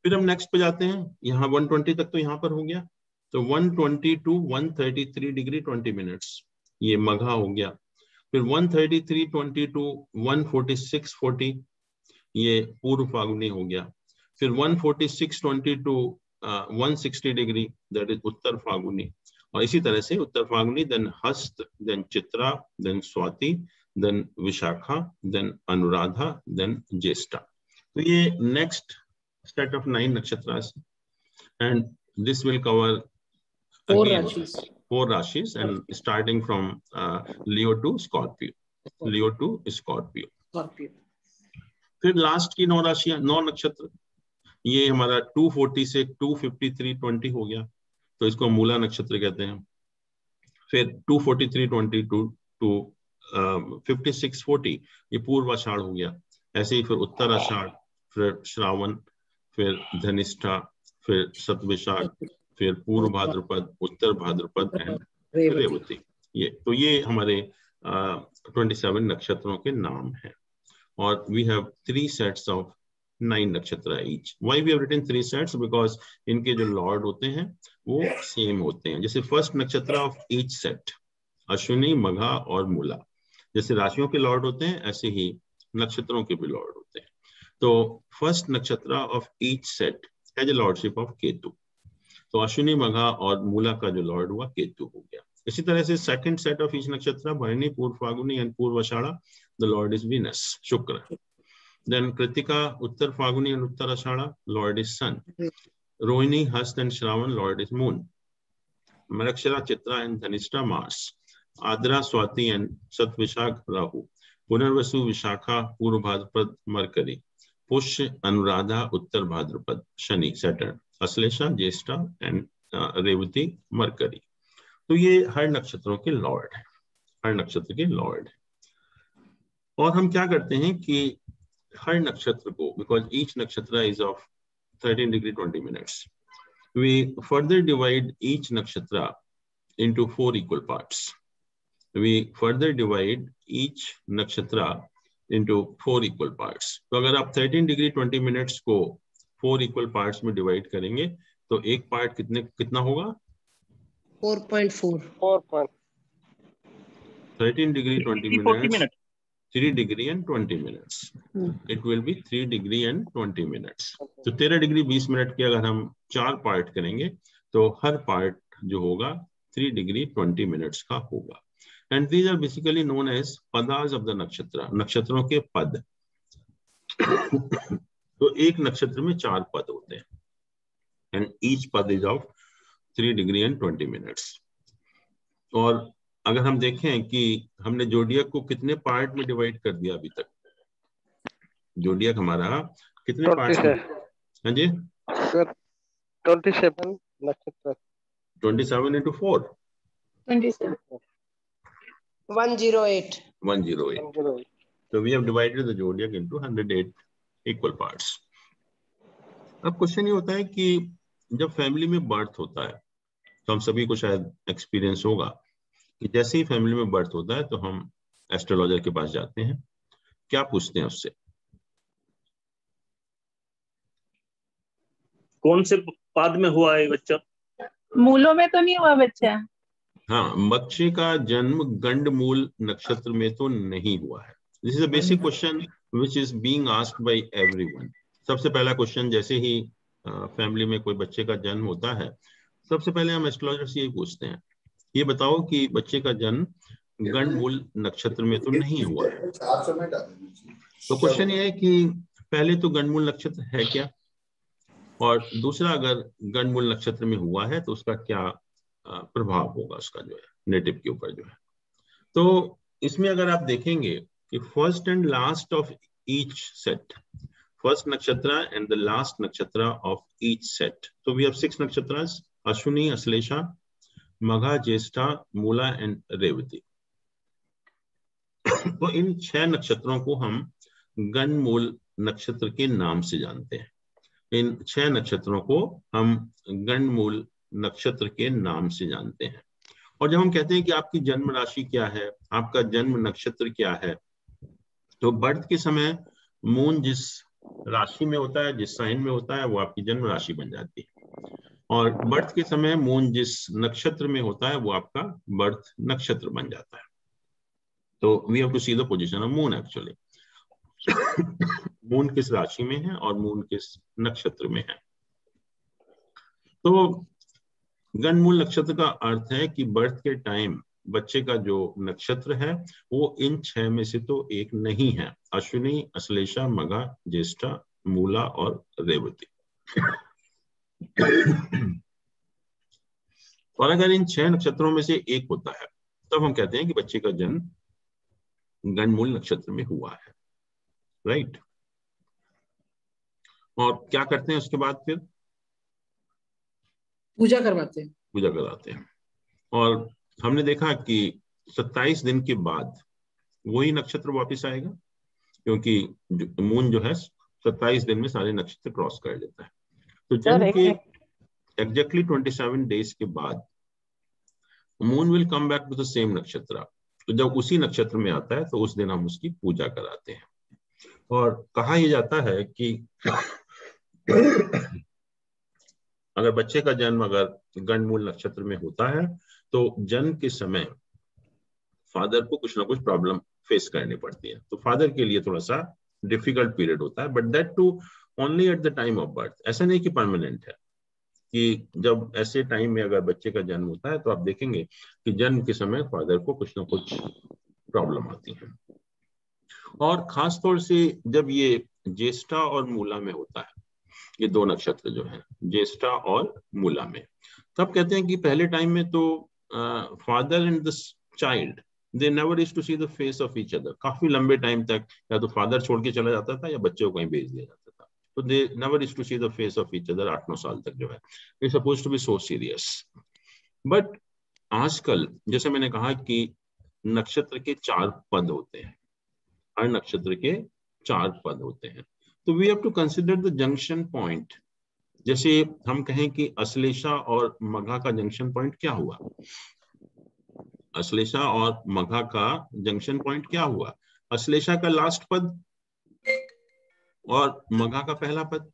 [SPEAKER 1] फिर हम नेक्स्ट पे जाते हैं। यहाँ 120 तक तो यहाँ पर हो गया। तो 120 to 133 डिग्री 20 मिनट्स, ये मघा हो गया। फिर 133, 20 to 146, 40 ये पूर्व फागुनी हो गया। फिर 146, 20 to 160 degree that is Uttar Phalguni, और इसी तरह से Uttar Phalguni, then Hasta, then Chitra, then Swati, then Vishakha, then Anuradha, then Jyeshtha. तो ये next set of 9 nakshatras, and this will cover 4 rashis and starting from Leo to Scorpio, Leo to Scorpio. फिर लास्ट की 9 राशियां, 9 नक्षत्र, ये हमारा 240 से 253, 20 हो गया, तो इसको मूला नक्षत्र कहते हैं। फिर 243, 20 to 56, 40 ये पूर्व आषाढ़ हो गया। ऐसे ही फिर उत्तर आषाढ़, फिर श्रावण, फिर धनिष्ठा, फिर सतविशाख, फिर पूर्व भाद्रपद, उत्तर भाद्रपद एंड रेवती। ये हमारे 27 नक्षत्रों के नाम हैं, और वी हैव 3 सेट्स ऑफ 9 नक्षत्र each. Why we have written 3 sets? Because इनके जो लॉर्ड होते हैं वो सेम होते हैं। जैसे फर्स्ट नक्षत्र ऑफ ईच सेट, अश्विनी, मघा और मूला, जैसे राशियों के लॉर्ड होते हैं ऐसे ही नक्षत्रों के भी लॉर्ड होते हैं। तो फर्स्ट नक्षत्र of each set has a lordship of Ketu. तो अश्विनी, मघा और मूला का जो लॉर्ड हुआ केतु हो गया। इसी तरह से सेकंड सेट ऑफ ईच नक्षत्र, भरणी, पूर्व फागुनी एंड पूर्व आषाढ़, द लॉर्ड इज वीनस, शुक्र। Then Kritika, Uttar Faguni and Uttar Ashada, Lord is Sun. Rohini, Hast and Shravan, Lord is Moon. Mrakshara, Chitra and Dhanishta, Mars. Adra, Swati and Satvishak, Rahu. Punarvasu, Vishakha, Purva Bhadrapad, Mercury. Pushya, Anuradha, Uttar Bhadrapad, Shani, Saturn. Aslesha, Jyeshta and Revati, Mercury. तो ये हर नक्षत्रों के लॉर्ड है, हर नक्षत्र के लॉर्ड है। और हम क्या करते हैं कि हर नक्षत्र को, because each nakshatra is of 13 degree 20 minutes, we further divide each nakshatra into 4 equal parts. We further divide each nakshatra into 4 equal parts. तो अगर आप 13 degree 20 minutes को 4 equal parts में divide करेंगे तो एक पार्ट कितना होगा?
[SPEAKER 3] 4.4
[SPEAKER 1] 13 degree 20 minutes 3 degree and 20 minutes. It will be 3 degree and 20 minutes. तो 13 डिग्री 20 मिनट के अगर हम 4 पार्ट करेंगे तो हर पार्ट जो होगा 3 डिग्री 20 मिनट्स का होगा। And these are basically known as padas of the nakshatra, नक्षत्रों के पद। तो एक नक्षत्र में 4 पद होते हैं, and each पद is of 3 degree and 20 minutes. और अगर हम देखें कि हमने जोडियक को कितने पार्ट में डिवाइड कर दिया अभी तक, जोडियक हमारा कितने पार्ट में? हाँ जी
[SPEAKER 5] सर 27 नक्षत्र,
[SPEAKER 1] 27 into 4
[SPEAKER 2] 27
[SPEAKER 3] 108
[SPEAKER 1] 108. So we have divided the zodiac into 108 equal parts. अब क्वेश्चन ये होता है कि जब फैमिली में बर्थ होता है तो हम सभी को शायद एक्सपीरियंस होगा कि जैसे ही फैमिली में बर्थ होता है तो हम एस्ट्रोलॉजर के पास जाते हैं, क्या पूछते हैं उससे?
[SPEAKER 4] कौन से पाद में हुआ है बच्चा?
[SPEAKER 2] मूलों में तो नहीं हुआ बच्चा?
[SPEAKER 1] हाँ, बच्चे का जन्म गंडमूल नक्षत्र में तो नहीं हुआ है। This is a basic question which is being asked by everyone. सबसे पहला क्वेश्चन जैसे ही फैमिली में कोई बच्चे का जन्म होता है, सबसे पहले हम एस्ट्रोलॉजर से यही पूछते हैं, ये बताओ कि बच्चे का जन्म गंडमूल नक्षत्र में तो नहीं हुआ है। तो क्वेश्चन ये है कि पहले तो गंडमूल नक्षत्र है क्या, और दूसरा अगर गंडमूल नक्षत्र में हुआ है तो उसका क्या प्रभाव होगा उसका जो है नेटिव के ऊपर जो है। तो इसमें अगर आप देखेंगे कि first and last of each set, first nakshatra and the last nakshatra of each set, तो we have 6 nakshatras, Ashwini, Ashlesha, Magha, Jyeshtha, Mula and Revati. तो इन 6 नक्षत्रों को हम गंडमूल नक्षत्र के नाम से जानते हैं। इन 6 नक्षत्रों को हम गंडमूल नक्षत्र के नाम से जानते हैं। और जब हम कहते हैं कि आपकी जन्म राशि क्या है, आपका जन्म नक्षत्र क्या है, तो बर्थ के समय मून जिस राशि में होता है, जिस साइन में होता है, वो आपकी जन्म राशि बन जाती है। और बर्थ के समय मून जिस नक्षत्र में होता है वो आपका बर्थ नक्षत्र बन जाता है। तो we have to see the position of moon actually. Moon किस राशि में है और मून किस नक्षत्र में है। तो गंडमूल नक्षत्र का अर्थ है कि बर्थ के टाइम बच्चे का जो नक्षत्र है वो इन 6 में से तो एक नहीं है, अश्विनी, अश्लेषा, मघा, ज्येष्ठा, मूला और रेवती। और अगर इन 6 नक्षत्रों में से एक होता है तब हम कहते हैं कि बच्चे का जन्म गंडमूल नक्षत्र में हुआ है, राइट। और क्या करते हैं उसके बाद? फिर
[SPEAKER 7] पूजा करवाते हैं,
[SPEAKER 1] पूजा कराते हैं। और हमने देखा कि 27 दिन के बाद वही नक्षत्र वापस आएगा, क्योंकि मून जो है 27 दिन में सारे नक्षत्र क्रॉस कर लेता है। तो जन्म के एग्जैक्टली 27 डेज के बाद moon will come back to the same nakshatra. तो जब उसी नक्षत्र में आता है तो उस दिन हम उसकी पूजा कराते हैं। और कहा यह जाता है कि अगर बच्चे का जन्म अगर गंडमूल नक्षत्र में होता है तो जन्म के समय फादर को कुछ ना कुछ प्रॉब्लम फेस करनी पड़ती है। तो फादर के लिए थोड़ा सा डिफिकल्ट पीरियड होता है, but that too only at the time of birth. ऐसा नहीं कि परमानेंट है, कि जब ऐसे टाइम में अगर बच्चे का जन्म होता है तो आप देखेंगे कि जन्म के समय फादर को कुछ ना कुछ प्रॉब्लम आती है। और खास तौर से जब ये ज्येष्ठा और मूला में होता है, ये 2 नक्षत्र जो है ज्येष्ठा और मूला में, तब कहते हैं कि पहले टाइम में तो father and the child they never used to see the face of each other. काफी लंबे टाइम तक या तो फादर छोड़ के चला जाता था या बच्चे को कहीं भेज दिया जाता था। तो they never used to see the face of each other 8-9 साल तक जो है। It supposed to be so serious. But आजकल जैसे मैंने कहा कि नक्षत्र के 4 पद होते हैं, हर नक्षत्र के 4 पद होते हैं। तो we have to consider the junction point. जैसे हम कहें कि अश्लेषा और मघा का जंक्शन पॉइंट क्या हुआ, अश्लेषा और मघा का जंक्शन पॉइंट क्या हुआ? अश्लेषा का लास्ट पद और मघा का पहला पद।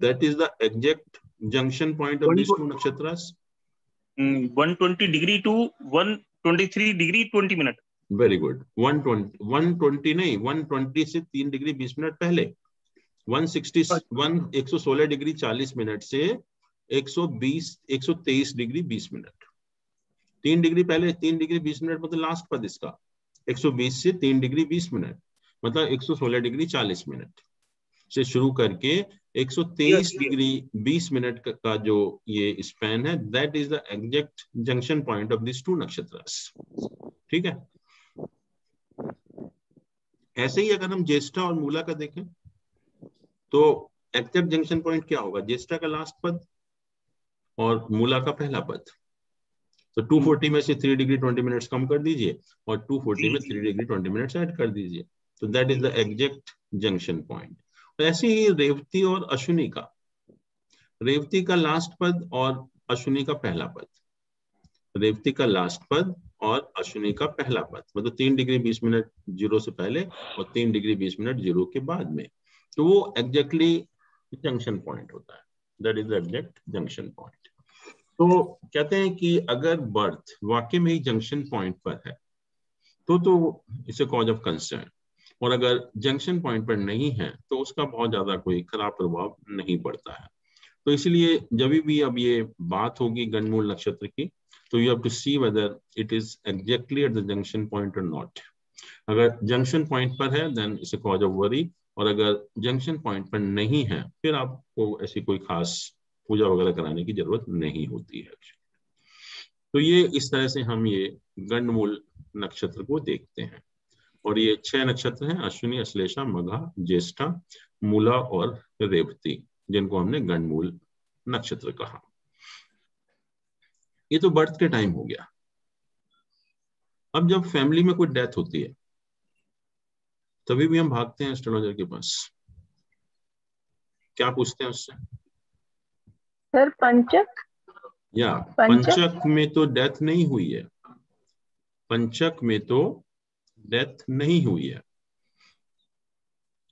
[SPEAKER 1] That is the exact junction point of these 2 nakshatras.
[SPEAKER 4] 120 degree to 123 degree 20 minute.
[SPEAKER 1] Very good. 120 नहीं, 120 से 3 डिग्री 20 मिनट पहले। 116 डिग्री 40 मिनट से 123 डिग्री 20 मिनट, 3 डिग्री पहले, 3 डिग्री 20 मिनट मतलब लास्ट पद इसका। 120 से 3 डिग्री 20 मिनट मतलब 116 डिग्री 40 मिनट से शुरू करके 123 डिग्री 20 मिनट का जो ये स्पैन है, that is the exact junction point of this 2 nakshatras. ठीक है। ऐसे ही अगर हम ज्येष्ठा और मूला का देखें तो एग्जैक्ट जंक्शन पॉइंट क्या होगा? ज्येष्ठा का लास्ट पद और मूला का पहला पद। तो 240 में से 3 डिग्री 20 मिनट्स कम कर दीजिए और 240 में 3 डिग्री 20 मिनट्स ऐड कर दीजिए। तो that is the exact junction point. तो ऐसे ही रेवती और अश्विनी का, रेवती का लास्ट पद और अश्विनी का पहला पद, रेवती का लास्ट पद और अश्विनी का पहला पद, मतलब 3 डिग्री 20 मिनट 0 से पहले और 3 डिग्री 20 मिनट 0 के बाद में, तो वो एग्जैक्टली जंक्शन पॉइंट होता है, that is the exact junction point. तो कहते हैं कि अगर बर्थ वाकई में ही जंक्शन पॉइंट पर है तो इसे कॉज ऑफ कंसर्न, और अगर जंक्शन पॉइंट पर नहीं है तो उसका बहुत ज्यादा कोई खराब प्रभाव नहीं पड़ता है। तो इसलिए जब भी अब ये बात होगी गणमूल नक्षत्र की, तो you have to see whether it is exactly at the junction point और नॉट। अगर जंक्शन पॉइंट पर है then it's a cause of worry, और अगर जंक्शन पॉइंट पर नहीं है फिर आपको ऐसी कोई खास पूजा वगैरह कराने की जरूरत नहीं होती है। तो ये इस तरह से हम ये गणमूल नक्षत्र को देखते हैं, और ये 6 नक्षत्र हैं, अश्विनी, अश्लेषा, मघा, ज्येष्ठा, मूला और रेवती, जिनको हमने गणमूल नक्षत्र कहा। ये तो बर्थ के टाइम हो गया। अब जब फैमिली में कोई डेथ होती है तभी भी हम भागते हैं एस्ट्रोलॉजर के पास, क्या पूछते हैं उससे?
[SPEAKER 2] सर पंचक,
[SPEAKER 1] या पंचक में तो डेथ नहीं हुई है, पंचक में तो डेथ नहीं हुई है।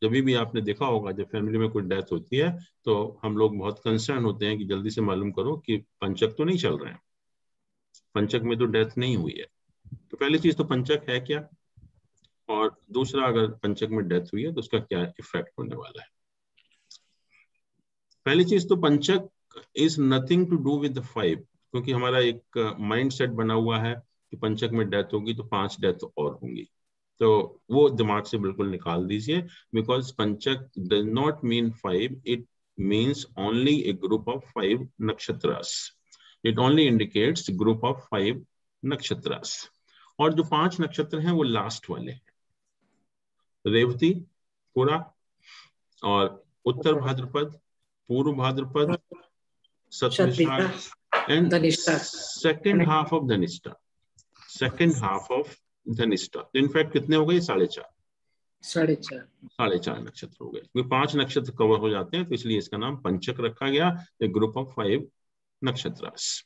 [SPEAKER 1] जब भी आपने देखा होगा जब फैमिली में कोई डेथ होती है तो हम लोग बहुत कंसर्न होते हैं कि जल्दी से मालूम करो कि पंचक तो नहीं चल रहे हैं, पंचक में तो डेथ नहीं हुई है। तो पहली चीज तो पंचक है क्या, और दूसरा अगर पंचक में डेथ हुई है तो उसका क्या इफेक्ट होने वाला है। पहली चीज तो panchak is nothing to do with the 5, क्योंकि हमारा एक माइंड सेट बना हुआ है कि पंचक में डेथ होगी तो 5 डेथ और होंगी, तो वो दिमाग से बिल्कुल निकाल दीजिए, because Panchak does not mean 5, it means only A group of 5 nakshatras, it only indicates group of 5 nakshatras. और जो 5 नक्षत्र हैं वो लास्ट वाले हैं, रेवती पूरा, और Uttar Bhadrapada, Purva Bhadrapada, Shatabhisha and second half of Dhanishta, second half of Dhanishta. In fact कितने हो गए? 4.5 नक्षत्र हो गए। 5 नक्षत्र कवर हो जाते हैं तो इसलिए इसका नाम पंचक रखा गया, ए ग्रुप ऑफ 5 नक्षत्रास।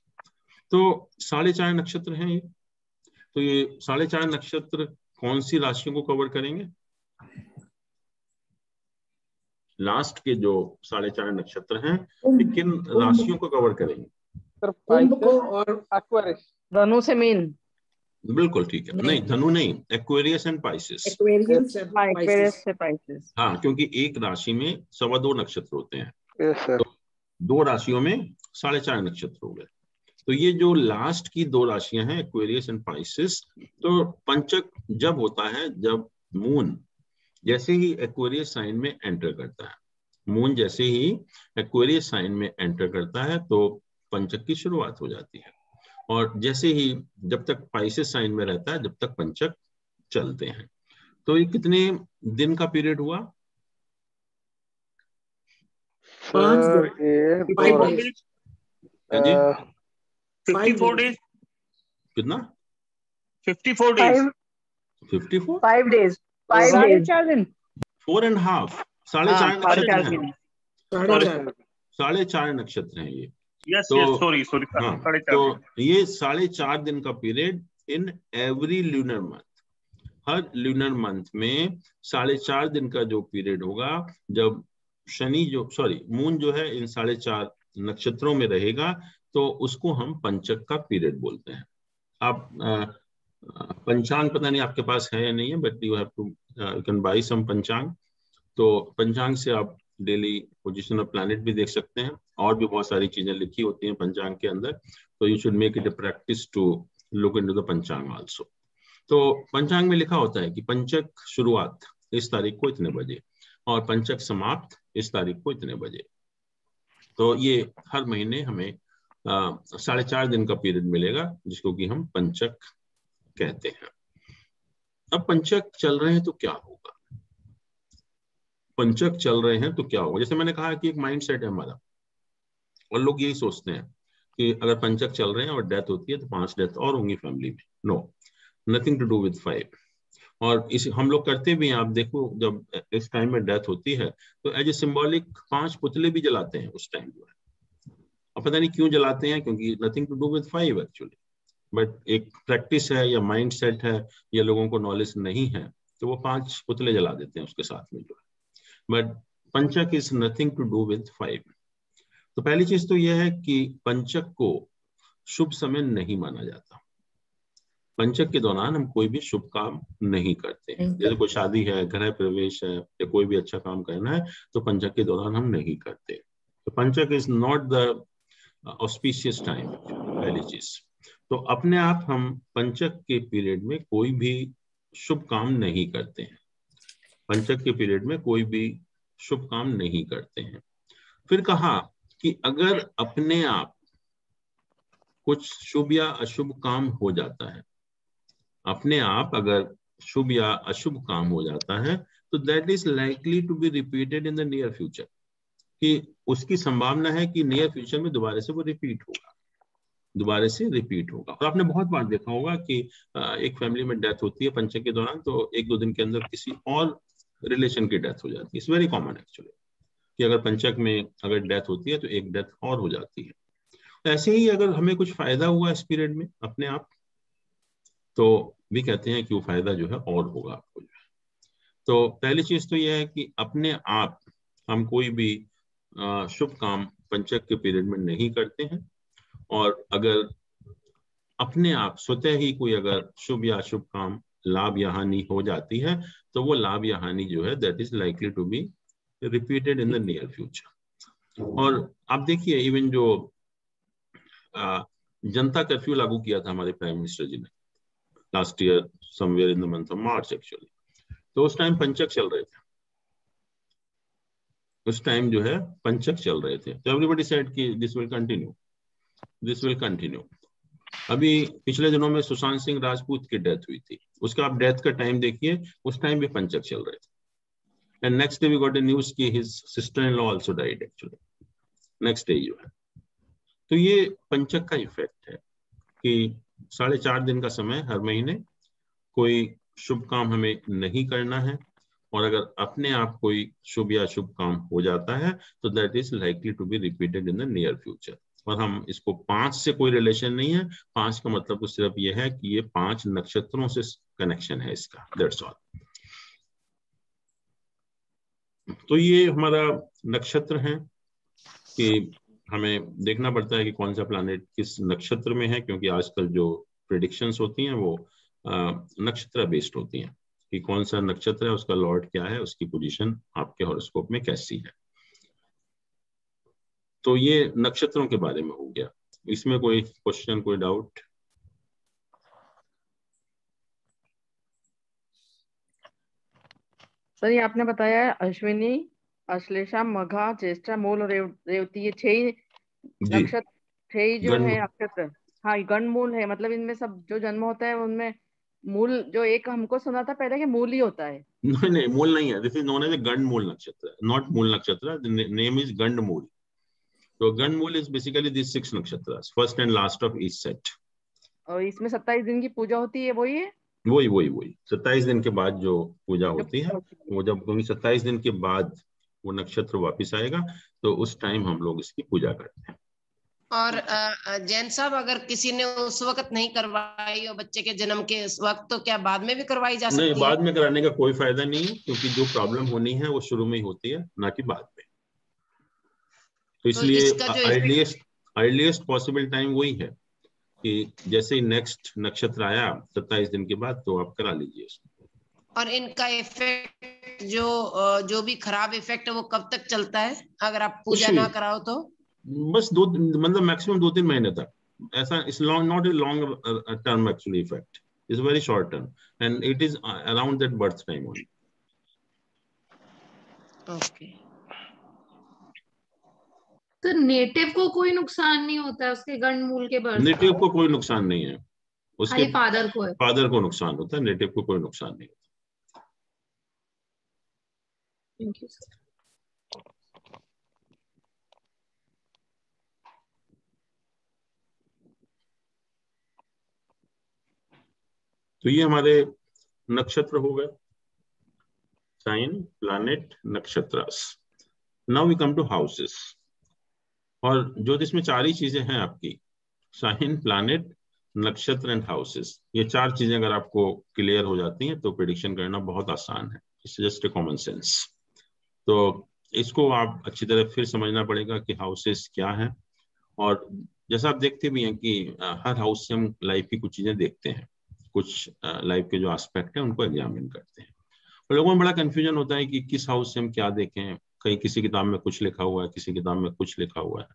[SPEAKER 1] तो 4.5 नक्षत्र हैं ये। तो ये 4.5 नक्षत्र कौन सी राशियों को कवर करेंगे? लास्ट के जो 4.5 नक्षत्र हैं किन राशियों को कवर करेंगे?
[SPEAKER 5] कुंभ को और एक्वेरियस,
[SPEAKER 2] धनु से मीन।
[SPEAKER 1] बिल्कुल ठीक है, नहीं धनु नहीं, एक्वेरियस एंड पाइसेस।
[SPEAKER 2] एक्वेरियस से पाइसेस,
[SPEAKER 1] हाँ, क्योंकि एक राशि में 2.25 नक्षत्र होते हैं,
[SPEAKER 5] सर।
[SPEAKER 1] तो 2 राशियों में 4.5 नक्षत्र हो गए। तो ये जो लास्ट की 2 राशियां हैं एक्वेरियस एंड पाइसेस, तो पंचक जब होता है जब मून जैसे ही एक्वेरियस साइन में एंटर करता है, मून जैसे ही एक्वेरियस साइन में एंटर करता है तो पंचक की शुरुआत हो जाती है, और जैसे ही जब तक पाइसेस साइन में रहता है जब तक पंचक चलते हैं। तो ये कितने दिन का पीरियड हुआ?
[SPEAKER 4] 54 डेज।
[SPEAKER 1] कितना?
[SPEAKER 4] 54 डेज।
[SPEAKER 1] 54?
[SPEAKER 2] 5 डेज, 4.5 दिन,
[SPEAKER 1] 4.5, 4.5 नक्षत्र हैं, 4.5 नक्षत्र हैं ये।
[SPEAKER 4] यस
[SPEAKER 1] तो
[SPEAKER 4] यस, सॉरी
[SPEAKER 1] हाँ, तो ये 4.5 दिन का period in every lunar month, her lunar month में 4.5 दिन का जो पीरियड होगा, जब शनि मून जो है इन 4.5 नक्षत्रों में रहेगा, तो उसको हम पंचक का पीरियड बोलते हैं। आप पंचांग पता नहीं आपके पास है या नहीं है, but you have to you can buy some panchang. तो पंचांग से आप डेली पोजीशन ऑफ प्लैनेट भी देख सकते हैं, और भी बहुत सारी चीजें लिखी होती हैं पंचांग के अंदर, तो you should make it a practice to look into the panchang also. तो पंचांग में लिखा होता है कि पंचक शुरुआत इस तारीख को इतने बजे और पंचक समाप्त इस तारीख को इतने बजे। तो ये हर महीने हमें 4.5 दिन का पीरियड मिलेगा, जिसको कि हम पंचक कहते हैं। अब पंचक चल रहे हैं तो क्या होगा? पंचक चल रहे हैं तो क्या होगा? जैसे मैंने कहा कि एक माइंड सेट है हमारा, और लोग यही सोचते हैं कि अगर पंचक चल रहे हैं और डेथ होती है तो 5 डेथ और होंगी फैमिली में। No, nothing to do with 5। और इस हम लोग करते भी हैं। आप देखो जब इस टाइम में डेथ होती है तो एज ए सिंबॉलिक 5 पुतले भी जलाते हैं उस टाइम जो है। अब पता नहीं क्यों जलाते हैं, क्योंकि nothing to do with 5 actually, but एक प्रैक्टिस है या माइंड सेट है या लोगों को नॉलेज नहीं है, तो वो 5 पुतले जला देते हैं उसके साथ में जो है। But panchak is nothing to do with 5। तो पहली चीज तो यह है कि पंचक को शुभ समय नहीं माना जाता। पंचक के दौरान हम कोई भी शुभ काम नहीं करते हैं। जैसे कोई शादी है, गृह प्रवेश है या कोई भी अच्छा काम करना है तो पंचक के दौरान हम नहीं करते। तो panchak is not the auspicious time, पहली चीज। तो अपने आप हम पंचक के पीरियड में कोई भी शुभ काम नहीं करते हैं। पंचक के पीरियड में कोई भी शुभ काम नहीं करते हैं। फिर कहा कि अगर अपने आप कुछ शुभ या अशुभ काम हो जाता है, अपने आप अगर शुभ या अशुभ काम हो जाता है तो that is likely to be repeated in the near future, कि उसकी संभावना है कि नियर फ्यूचर में दोबारा से वो रिपीट होगा, दोबारा से रिपीट होगा। और आपने बहुत बार देखा होगा कि एक फैमिली में डेथ होती है पंचक के दौरान, तो 1-2 दिन के अंदर किसी और रिलेशन की डेथ हो जाती है। इट्स वेरी कॉमन एक्चुअली कि अगर पंचक में अगर डेथ होती है तो एक डेथ और हो जाती है। ऐसे ही अगर हमें कुछ फायदा हुआ इस पीरियड में अपने आप, तो भी कहते हैं कि वो फायदा जो है और होगा आपको जो है। तो पहली चीज तो यह है कि अपने आप हम कोई भी शुभ काम पंचक के पीरियड में नहीं करते हैं। और अगर अपने आप स्वतः ही कोई अगर शुभ या अशुभ काम, लाभ या हानि हो जाती है, तो वो लाभ या हानि जो है that is likely to be repeated in the near future. और आप देखिए इवन जो जनता कर्फ्यू लागू किया था हमारे प्राइम मिनिस्टर जी ने last year somewhere in the month of March actually, तो उस टाइम पंचक चल रहे थे। उस टाइम जो है पंचक चल रहे थे, तो एवरीबॉडी सेड कि this will continue, this will continue. अभी पिछले दिनों में सुशांत सिंह राजपूत की डेथ हुई थी, उसका आप डेथ का टाइम देखिए, उस टाइम भी पंचक चल रहे थे। And next day we got a news कि his sister in law also died actually, next day जो है। तो ये पंचक का इफेक्ट है कि 4.5 दिन का समय हर महीने कोई शुभ काम हमें नहीं करना है। और अगर अपने आप कोई शुभ या अशुभ काम हो जाता है तो that is likely to be repeated in the near future. और हम इसको 5 से कोई रिलेशन नहीं है, 5 का मतलब तो सिर्फ ये है कि ये 5 नक्षत्रों से कनेक्शन है इसका, दैट्स ऑल। तो ये हमारा नक्षत्र है कि हमें देखना पड़ता है कि कौन सा प्लैनेट किस नक्षत्र में है, क्योंकि आजकल जो प्रेडिक्शंस होती हैं वो नक्षत्र बेस्ड होती हैं कि कौन सा नक्षत्र है, उसका लॉर्ड क्या है, उसकी पोजीशन आपके हॉरोस्कोप में कैसी है। तो ये नक्षत्रों के बारे में हो गया। इसमें कोई क्वेश्चन, कोई डाउट?
[SPEAKER 2] सर ये आपने बताया अश्विनी, अश्लेषा, मघा, ज्येष्ठा, मूल और रेवती, ये 6 नक्षत्र, 6 जो है नक्षत्र। हाँ गण मूल है, मतलब इनमें सब जो जन्म होता है उनमें मूल, जो एक हमको सुना था पहले कि मूल ही होता है।
[SPEAKER 1] नहीं नहीं, मूल नहीं है। दिस इज नोन एज गंड मूल नक्षत्र, नॉट मूल नक्षत्र। नेम इज गंड मूल। तो गंड मूल इज बेसिकली दिस 6 नक्षत्र, first and last of each set.
[SPEAKER 2] और इसमें 27 दिन की पूजा होती है, वही है?
[SPEAKER 1] वही 27 दिन के बाद जो पूजा होती है,
[SPEAKER 2] जो
[SPEAKER 1] वो जब 27 दिन के बाद वो नक्षत्र वापस आएगा तो उस टाइम हम लोग इसकी पूजा करते हैं।
[SPEAKER 3] और जैन साहब, अगर किसी ने उस वक्त नहीं करवाई और बच्चे के जन्म के उस वक्त, तो क्या बाद में भी करवाई जा सकती है?
[SPEAKER 1] नहीं, बाद में कराने का कोई फायदा नहीं है, क्योंकि जो प्रॉब्लम होनी है वो शुरू में ही होती है, ना कि बाद में। तो इसलिए अर्लीस्ट पॉसिबल टाइम वही है कि जैसे ही नेक्स्ट नक्षत्र आया 27 दिन के बाद, तो आप करा लीजिए।
[SPEAKER 3] और इनका इफेक्ट जो भी खराब इफेक्ट है वो कब तक चलता है अगर आप पूजा ना कराओ तो?
[SPEAKER 1] बस मतलब मैक्सिमम 2-3 महीने तक। ऐसा इस long, not a long term actually effect, is very short term and it is around that birth time only.
[SPEAKER 3] Okay.
[SPEAKER 7] तो नेटिव को कोई नुकसान नहीं होता है उसके गंड मूल के बर्थ?
[SPEAKER 1] नेटिव को कोई नुकसान नहीं है, उसके
[SPEAKER 7] फादर को है।
[SPEAKER 1] फादर को नुकसान होता है, नेटिव को कोई नुकसान नहीं होता।
[SPEAKER 7] Thank you sir.
[SPEAKER 1] तो ये हमारे नक्षत्र हो गए, साइन, प्लैनेट, नक्षत्र। Now we come to houses. और जो इसमें चार ही चीजें हैं आपकी, sign, planet, nakshatra and houses, ये चार चीजें अगर आपको क्लियर हो जाती हैं तो प्रेडिक्शन करना बहुत आसान है। It's just a common sense. तो इसको आप अच्छी तरह फिर समझना पड़ेगा कि हाउसेस क्या है। और जैसा आप देखते भी हैं कि हर हाउस से हम लाइफ की कुछ चीजें देखते हैं, कुछ लाइफ के जो एस्पेक्ट है उनको एग्जामिन करते हैं। और लोगों में बड़ा कंफ्यूजन होता है कि किस हाउस से हम क्या देखें, कहीं किसी किताब में कुछ लिखा हुआ है, किसी किताब में कुछ लिखा हुआ है।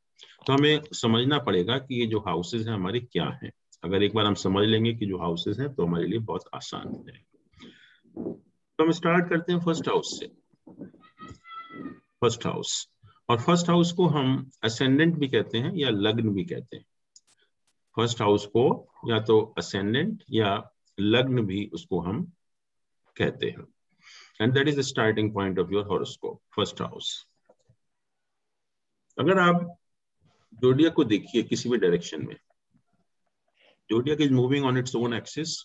[SPEAKER 1] तो हमें समझना पड़ेगा कि ये जो हाउसेस हैं हमारे क्या हैं। अगर एक बार हम समझ लेंगे कि जो हाउसेस हैं तो हमारे लिए बहुत आसान हो जाएगा। तो हम स्टार्ट करते हैं फर्स्ट हाउस से। फर्स्ट हाउस, और फर्स्ट हाउस को हम असेंडेंट भी कहते हैं या लग्न भी कहते हैं। फर्स्ट हाउस को या तो असेंडेंट या लग्न भी उसको हम कहते हैं। And that is the starting point of your horoscope, first house. अगर आप जोडियक को देखिए किसी भी डायरेक्शन में, zodiac is moving on its own axis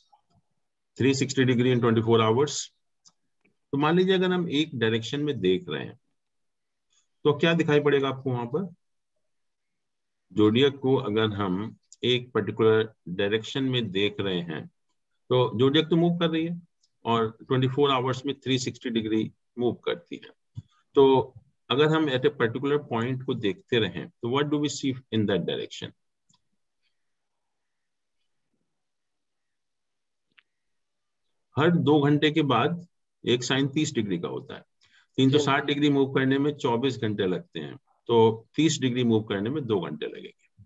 [SPEAKER 1] 360 degree in 24 hours. तो मान लीजिए अगर हम एक डायरेक्शन में देख रहे हैं तो क्या दिखाई पड़ेगा आपको वहां पर? जोडियक को अगर हम एक पर्टिकुलर डायरेक्शन में देख रहे हैं तो जोडियक तो मूव कर रही है और 24 आवर्स में 360 डिग्री मूव करती है। तो अगर हम एट ए पर्टिकुलर पॉइंट को देखते रहें तो what do we see in that direction? हर 2 घंटे के बाद एक साइन 30 डिग्री का होता है। 360 डिग्री मूव करने में 24 घंटे लगते हैं, तो 30 डिग्री मूव करने में 2 घंटे लगेंगे।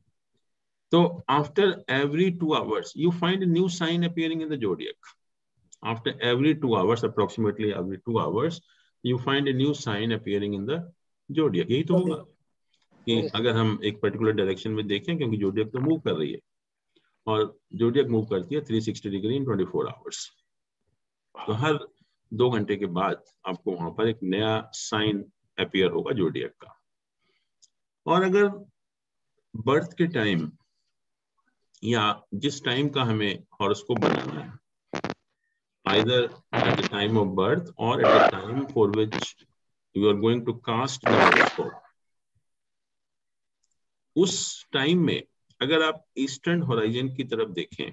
[SPEAKER 1] तो after every 2 hours you find a new sign appearing in the zodiac. After every 2 hours, approximately every 2 hours, you find a new sign appearing in the zodiac. यही तो होगा कि अगर हम एक पर्टिकुलर डायरेक्शन में देखें, क्योंकि जोडियक तो मूव कर रही है और जोडियक मूव करती है 360 डिग्री इन 24 आवर्स। तो हर 2 घंटे के बाद आपको वहां पर एक नया साइन अपीयर होगा जोडियक का। और अगर बर्थ के टाइम या जिस टाइम का हमें हॉरोस्कोप बनाना है, either at the time of birth or at the time for which you are going to cast the horoscope, उस टाइम में अगर आप ईस्टर्न होराइजन की तरफ देखें,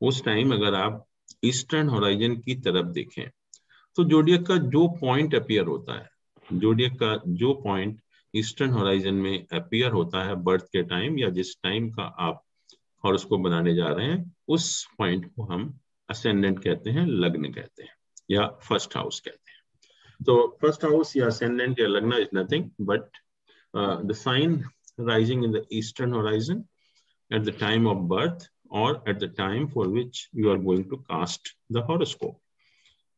[SPEAKER 1] उस टाइम अगर आप ईस्टर्न होराइजन की तरफ देखें तो जोडियक का जो पॉइंट अपीयर होता है, जोडियक का जो पॉइंट ईस्टर्न होराइजन में अपीयर होता है बर्थ के टाइम या जिस टाइम का आप हॉरोस्कोप बनाने जा रहे हैं, उस पॉइंट को हम असेंडेंट कहते हैं, लग्न कहते हैं या फर्स्ट हाउस कहते हैं। तो फर्स्ट हाउस या असेंडेंट या lagna is nothing but the sign rising in the eastern horizon at the time of birth और at the time for which you are going to cast the horoscope.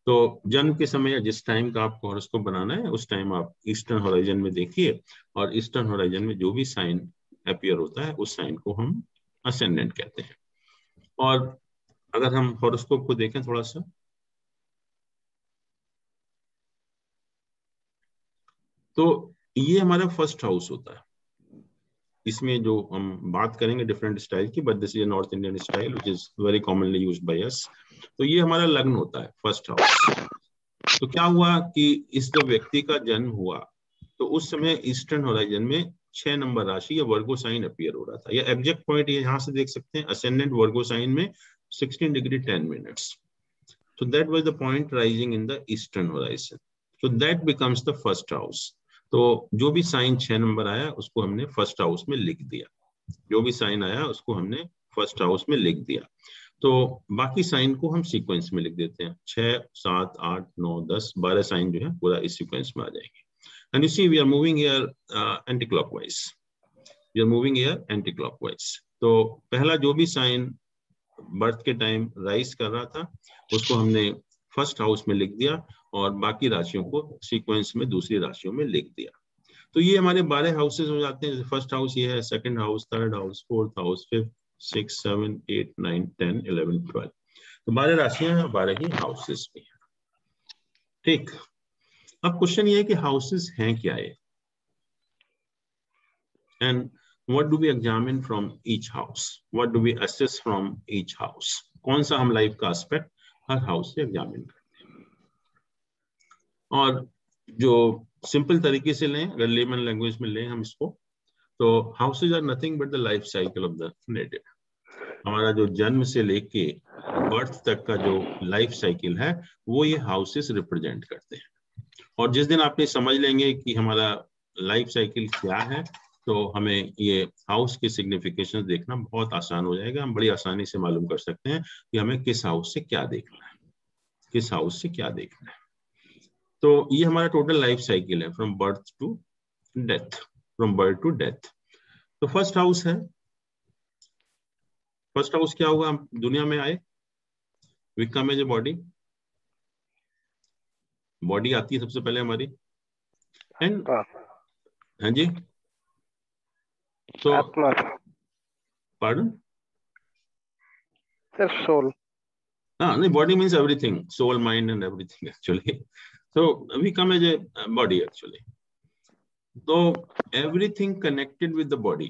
[SPEAKER 1] तो जन्म के समय या जिस टाइम का आपको हॉरोस्कोप बनाना है उस टाइम आप ईस्टर्न होराइजन में देखिए और ईस्टर्न होराइजन में जो भी साइन अपीयर होता है उस साइन को हम असेंडेंट कहते हैं। और अगर हम हॉरोस्कोप को देखें थोड़ा सा, तो ये हमारा फर्स्ट हाउस होता है। इसमें जो हम बात करेंगे डिफरेंट स्टाइल की, but this is north Indian style which is very commonly used by us. तो ये हमारा लग्न होता है, फर्स्ट हाउस। तो क्या हुआ कि इस जब व्यक्ति का जन्म हुआ तो उस समय ईस्टर्न होराइजन में 6 नंबर राशि या वर्गो साइन अपीयर हो रहा था। या एग्जैक्ट पॉइंट ये यहाँ से देख सकते हैं, असेंडेंट वर्गो साइन में 16 degree 10 minutes. So that was the point rising in the eastern horizon. So that becomes the first house. तो जो भी साइन 6 नंबर आया उसको हमने फर्स्ट हाउस में लिख दिया, जो भी साइन आया उसको हमने फर्स्ट हाउस में लिख दिया। तो बाकी साइन को हम सीक्वेंस में लिख देते हैं, 6, 7, 8, 9, 10, 12 साइन जो है पूरा इस सीक्वेंस में आ जाएंगे। And you see we are moving here anti-clockwise. We are moving here anti-clockwise. तो पहला जो भी साइन बर्थ के टाइम राइज कर रहा था उसको हमने फर्स्ट हाउस में लिख दिया और बाकी राशियों को सीक्वेंस में दूसरी राशियों में लिख दिया। तो ये हमारे 12 हाउसेस हो जाते हैं। फर्स्ट हाउस ये है, second house, third house, fourth house, 5th, 6, 7, 8, 9, 10, 11, 12। तो 12 राशियां हैं, 12 ही हाउसेस भी हैं। ठीक, अब क्वेश्चन ये है कि हाउसेस हैं क्या ये, and what do we examine from each house, what do we assess from each house, कौन सा हम लाइफ का एस्पेक्ट हर हाउस से एग्जामिन करते हैं। और जो सिंपल तरीके से लें, अगर लेमन लैंग्वेज में लें हम इसको, तो houses are nothing but the life cycle of the native. हमारा जो जन्म से लेके बर्थ तक का जो लाइफ साइकिल है वो ये हाउसेस रिप्रेजेंट करते हैं। और जिस दिन आप ये समझ लेंगे कि हमारा लाइफ साइकिल क्या है, तो हमें ये हाउस की सिग्निफिकेशन देखना बहुत आसान हो जाएगा। हम बड़ी आसानी से मालूम कर सकते हैं कि हमें किस हाउस से क्या देखना है, किस हाउस से क्या देखना है। तो ये हमारा टोटल लाइफ साइकिल है, from birth to death, from birth to death. तो फर्स्ट हाउस है, फर्स्ट हाउस क्या होगा? हम दुनिया में आए, we come as a body, body आती है सबसे पहले हमारी, एंड हाँ जी, तो पार्डन
[SPEAKER 5] सर, सोल।
[SPEAKER 1] हाँ, नहीं, body means everything, soul, mind and everything actually. so we come as a body actually. So everything connected with the body,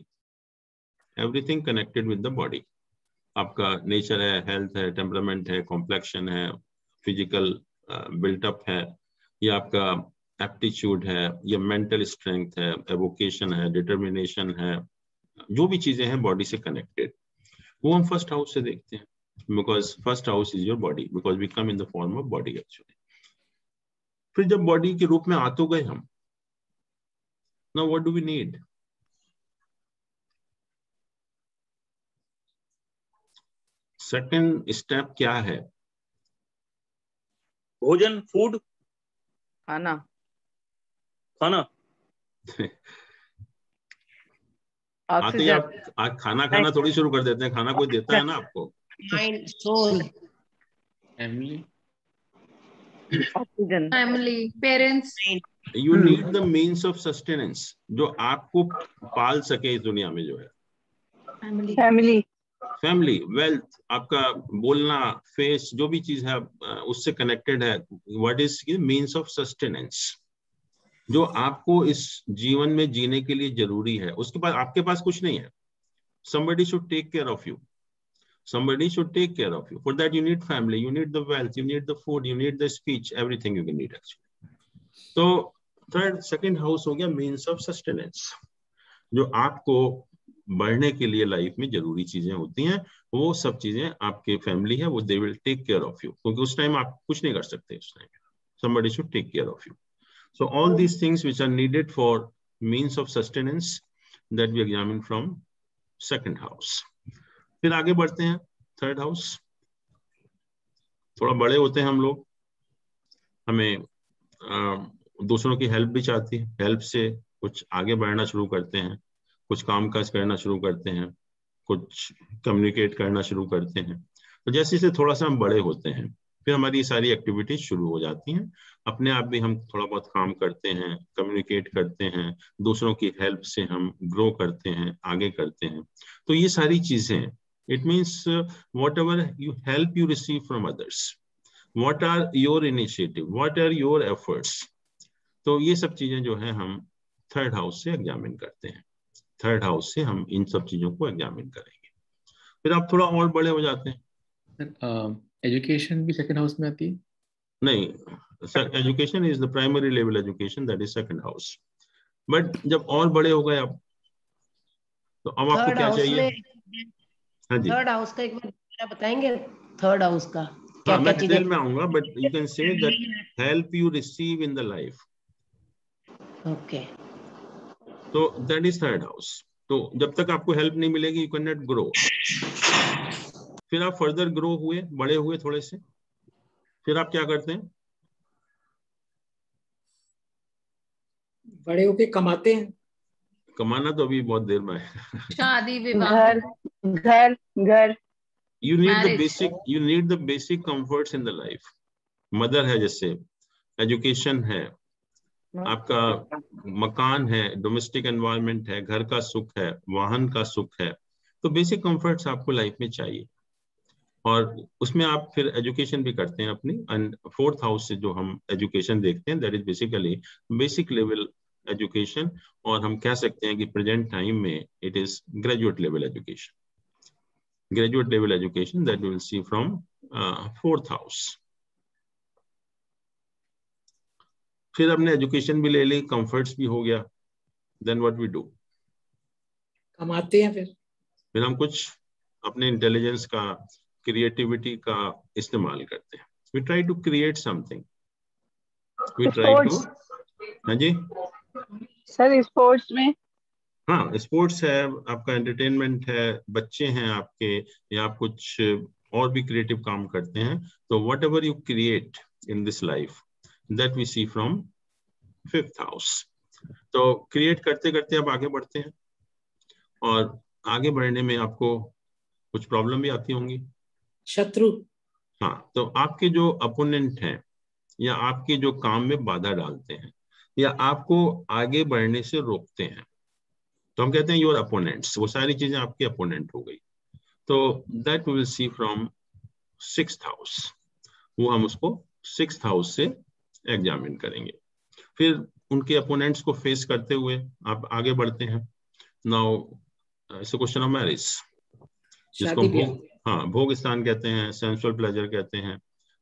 [SPEAKER 1] everything connected with the body, आपका नेचर है, हेल्थ है, टेम्परामेंट है, कॉम्प्लेक्शन है, फिजिकल बिल्टअप है, या आपका एप्टीट्यूड है, या मेंटल स्ट्रेंथ है, एवोकेशन है, डिटर्मिनेशन है, जो भी चीजें हैं बॉडी से कनेक्टेड, वो हम फर्स्ट हाउस से देखते हैं। Because first house is your body, because we come in the form of body actually. फिर जब बॉडी के रूप में आ तो गए हम, now what do we need? Second step क्या है?
[SPEAKER 4] भोजन, फूड,
[SPEAKER 2] खाना।
[SPEAKER 4] खाना।
[SPEAKER 1] आते ही आप आज खाना खाना थोड़ी शुरू कर देते हैं, खाना कोई देता है ना आपको।
[SPEAKER 3] Mind, soul,
[SPEAKER 8] family,
[SPEAKER 2] oxygen,
[SPEAKER 7] family, parents.
[SPEAKER 1] You need the means of sustenance, जो आपको पाल सके इस दुनिया में, जो है
[SPEAKER 7] फैमिली,
[SPEAKER 2] फैमिली,
[SPEAKER 1] फैमिली, वेल्थ, आपका बोलना, फेस, जो भी चीज है उससे कनेक्टेड है। What is means of sustenance, जो आपको इस जीवन में जीने के लिए जरूरी है। उसके बाद आपके पास कुछ नहीं है, somebody should take care of you, somebody should take care of you. For that you need family, you need the wealth, you need the food, you need the speech, everything you can need actually. तो थर्ड, सेकंड हाउस हो गया मीन्स ऑफ सस्टेनेंस, जो आपको बढ़ने के लिए लाइफ में जरूरी चीजें होती हैं, वो सब चीजें आपके फैमिली है, वो they will take care of you, क्योंकि उस टाइम आप कुछ नहीं कर सकते। उस time somebody should take care of you. So all these things which are needed for means of sustenance that we examine from second house. फिर आगे बढ़ते हैं, थर्ड हाउस। थोड़ा बड़े होते हैं हम लोग, हमें दूसरों की हेल्प भी चाहती है, हेल्प से कुछ आगे बढ़ना शुरू करते हैं, कुछ काम काज करना शुरू करते हैं, कुछ कम्युनिकेट करना शुरू करते हैं। तो जैसे जैसे थोड़ा सा हम बड़े होते हैं, फिर हमारी सारी एक्टिविटीज शुरू हो जाती हैं, अपने आप भी हम थोड़ा बहुत काम करते हैं, कम्युनिकेट करते हैं, दूसरों की हेल्प से हम ग्रो करते हैं, आगे करते हैं। तो ये सारी चीजें, it means whatever you help you receive from others, what are your initiative, what are your efforts, तो ये सब चीजें जो है हम थर्ड हाउस से एग्जामिन करते हैं। थर्ड हाउस से हम इन सब चीजों को एग्जामिन करेंगे। फिर आप थोड़ा और बड़े हो जाते हैं।
[SPEAKER 8] एजुकेशन भी सेकंड हाउस में आती है?
[SPEAKER 1] नहीं, education is the primary level education, that is second house. But जब और बड़े हो गए आप, तो अब आपको क्या चाहिए? हाँ जी,
[SPEAKER 3] थर्ड हाउस का एक बार बताएंगे, थर्ड हाउस का क्या
[SPEAKER 1] हाँ,
[SPEAKER 3] क्या
[SPEAKER 1] मैं
[SPEAKER 3] चीजें?
[SPEAKER 1] डिटेल में आऊंगा, but you can say that help you receive in the life.
[SPEAKER 3] Okay,
[SPEAKER 1] तो दैट इज थर्ड हाउस। तो जब तक आपको हेल्प नहीं मिलेगी, यू कैन नॉट ग्रो। फिर आप फर्दर ग्रो हुए, बड़े हुए थोड़े से, फिर आप क्या करते हैं?
[SPEAKER 9] बड़े होके कमाते हैं।
[SPEAKER 1] कमाना तो अभी बहुत देर में है।
[SPEAKER 7] शादी, विवाह,
[SPEAKER 2] घर, घर, घर।
[SPEAKER 1] You need the
[SPEAKER 7] Marriage.
[SPEAKER 1] basic, you need the basic comforts in the life. Mother है, जैसे एजुकेशन है, आपका मकान है, डोमेस्टिक एनवायरनमेंट है, घर का सुख है, वाहन का सुख है, तो बेसिक कंफर्ट्स आपको लाइफ में चाहिए। और उसमें आप फिर एजुकेशन भी करते हैं अपनी। एंड फोर्थ हाउस से जो हम एजुकेशन देखते हैं, that is basically basic level education, और हम कह सकते हैं कि प्रेजेंट टाइम में it is graduate level education. Graduate level education that we will see from 4th house. फिर हमने एजुकेशन भी ले ली, कंफर्ट्स भी हो गया। देन व्हाट वी डू,
[SPEAKER 9] कमाते हैं
[SPEAKER 1] फिर हम कुछ अपने इंटेलिजेंस का, क्रिएटिविटी का इस्तेमाल करते हैं। We try to create something, we try to. हाँ जी
[SPEAKER 10] सर, स्पोर्ट्स में?
[SPEAKER 1] हाँ, स्पोर्ट्स है आपका, एंटरटेनमेंट है, बच्चे हैं आपके, या आप कुछ और भी क्रिएटिव काम करते हैं। तो whatever you create in this life, that we see from 5th house. तो क्रिएट करते करते आप आगे बढ़ते हैं, और आगे बढ़ने में आपको कुछ प्रॉब्लम भी आती होंगी,
[SPEAKER 9] शत्रु।
[SPEAKER 1] हाँ, तो आपके जो अपोनेंट हैं, या आपके जो काम में बाधा डालते हैं, या आपको आगे बढ़ने से रोकते हैं, तो हम कहते हैं योर अपोनेंट्स। वो सारी चीजें आपके अपोनेंट हो गई। तो that we will see from 6th house. वो हम उसको 6th हाउस से एग्जामिन करेंगे। फिर उनके अपोनेंट्स को फेस करते हुए आप आगे बढ़ते हैं। Now it's a question of marriage, जिसको भोग स्थान कहते हैं, सेंसुअल प्लेजर कहते हैं,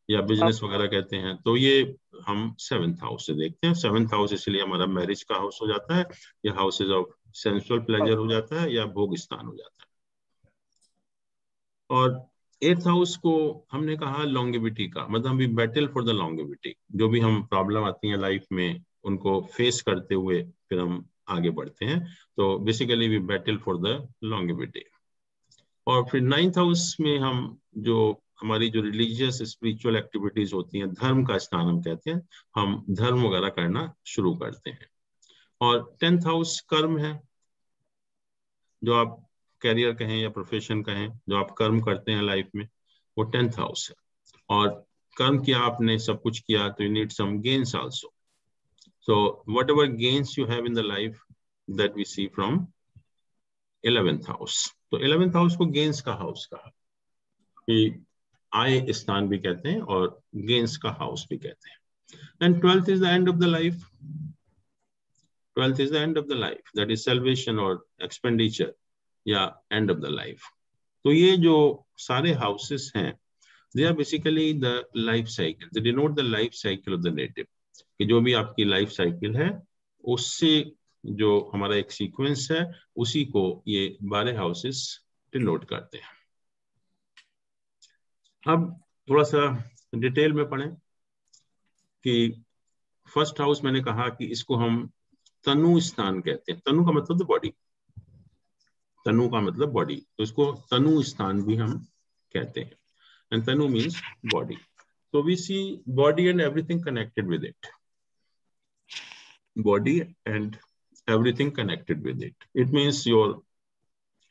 [SPEAKER 1] या बिजनेस वगैरह कहते हैं। तो ये हम 7th हाउस से देखते हैं। 7th हाउस इसलिए हमारा मैरिज का हाउस हो जाता है, या हाउसेज ऑफ सेंसुअल प्लेजर हो जाता है, या भोग स्थान हो जाता है। और 8th हाउस को हमने कहा लॉन्गेविटी का, मतलब we battle for the longevity. जो भी हम प्रॉब्लम आती है लाइफ में, उनको फेस करते हुए फिर हम आगे बढ़ते हैं। तो basically we battle for the longevity. और फिर 9th हाउस में हम जो हमारी जो रिलीजियस स्पिरिचुअल एक्टिविटीज होती हैं, धर्म का स्थान हम कहते हैं, हम धर्म वगैरह करना शुरू करते हैं। और 10th हाउस कर्म है, जो आप कैरियर कहें या प्रोफेशन कहें, जो आप कर्म करते हैं लाइफ में, वो 10th हाउस है। और कर्म किया आपने, सब कुछ किया, तो you need some gains also. So whatever gains you have in the life, that we see from 11th house. तो 11th हाउस को गेन्स का हाउस कहा, कि आय स्थान भी कहते हैं और गेन्स का हाउस भी कहते हैं। And 12th is the end of the life. 12th is the end of the life, that is salvation or expenditure, या end of the life. तो ये जो सारे houses हैं, they are basically the life cycle. They denote the life cycle of the native. कि जो भी आपकी life cycle है, उससे जो हमारा एक sequence है, उसी को ये 12 houses denote करते हैं। अब थोड़ा सा डिटेल में पढ़ें कि फर्स्ट हाउस मैंने कहा कि इसको हम तनु स्थान कहते हैं। तनु का मतलब बॉडी, तनु का मतलब बॉडी, तो इसको तनु स्थान भी हम कहते हैं। And Tanu means body. So we see body and everything connected with it. Body and everything connected with it. It means your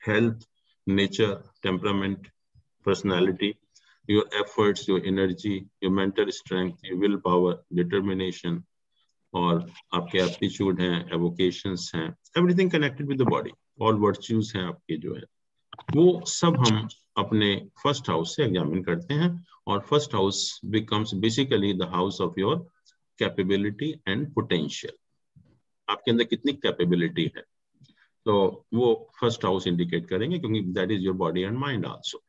[SPEAKER 1] health, nature, temperament, personality, your efforts, your energy, your mental strength, your willpower, determination, और आपके एप्टीट्यूड हैं, एवोकेशंस हैं, everything connected with the body, all virtues हैं आपके जो है, वो सब हम अपने फर्स्ट हाउस से एग्जामिन करते हैं. और first house becomes basically the house of your capability and potential. आपके अंदर कितनी कैपेबिलिटी है, तो वो फर्स्ट हाउस इंडिकेट करेंगे, क्योंकि that is your body and mind also.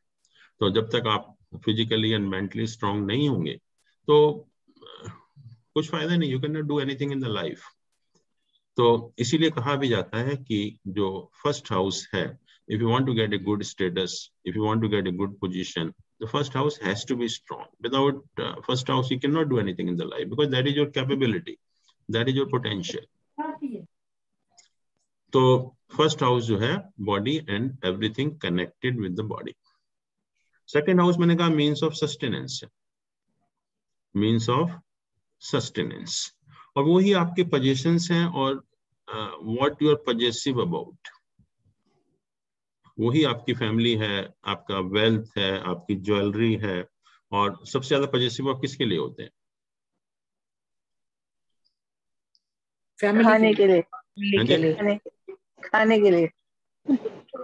[SPEAKER 1] तो जब तक आप फिजिकली एंड मेंटली स्ट्रांग नहीं होंगे तो कुछ फायदा नहीं, you can not do anything in the life. तो इसीलिए कहा भी जाता है कि जो फर्स्ट हाउस है, if you want to get a good status, if you want to get a good position, the first house has to be strong. Without first house you cannot do anything in the life, because that is your capability, that is your potential. तो फर्स्ट हाउस जो है body and everything connected with the body. Second house मैंने कहा मीन्स ऑफ सस्टेनेंस है, मीन्स ऑफ सस्टेनेंस, और वो ही आपके पोजेशंस हैं और what you are possessive about, वही आपकी फैमिली है, आपका वेल्थ है, आपकी ज्वेलरी है. और सबसे ज्यादा पजेसिव आप किसके लिए होते हैं?
[SPEAKER 10] खाने के लिए, खाने के लिए.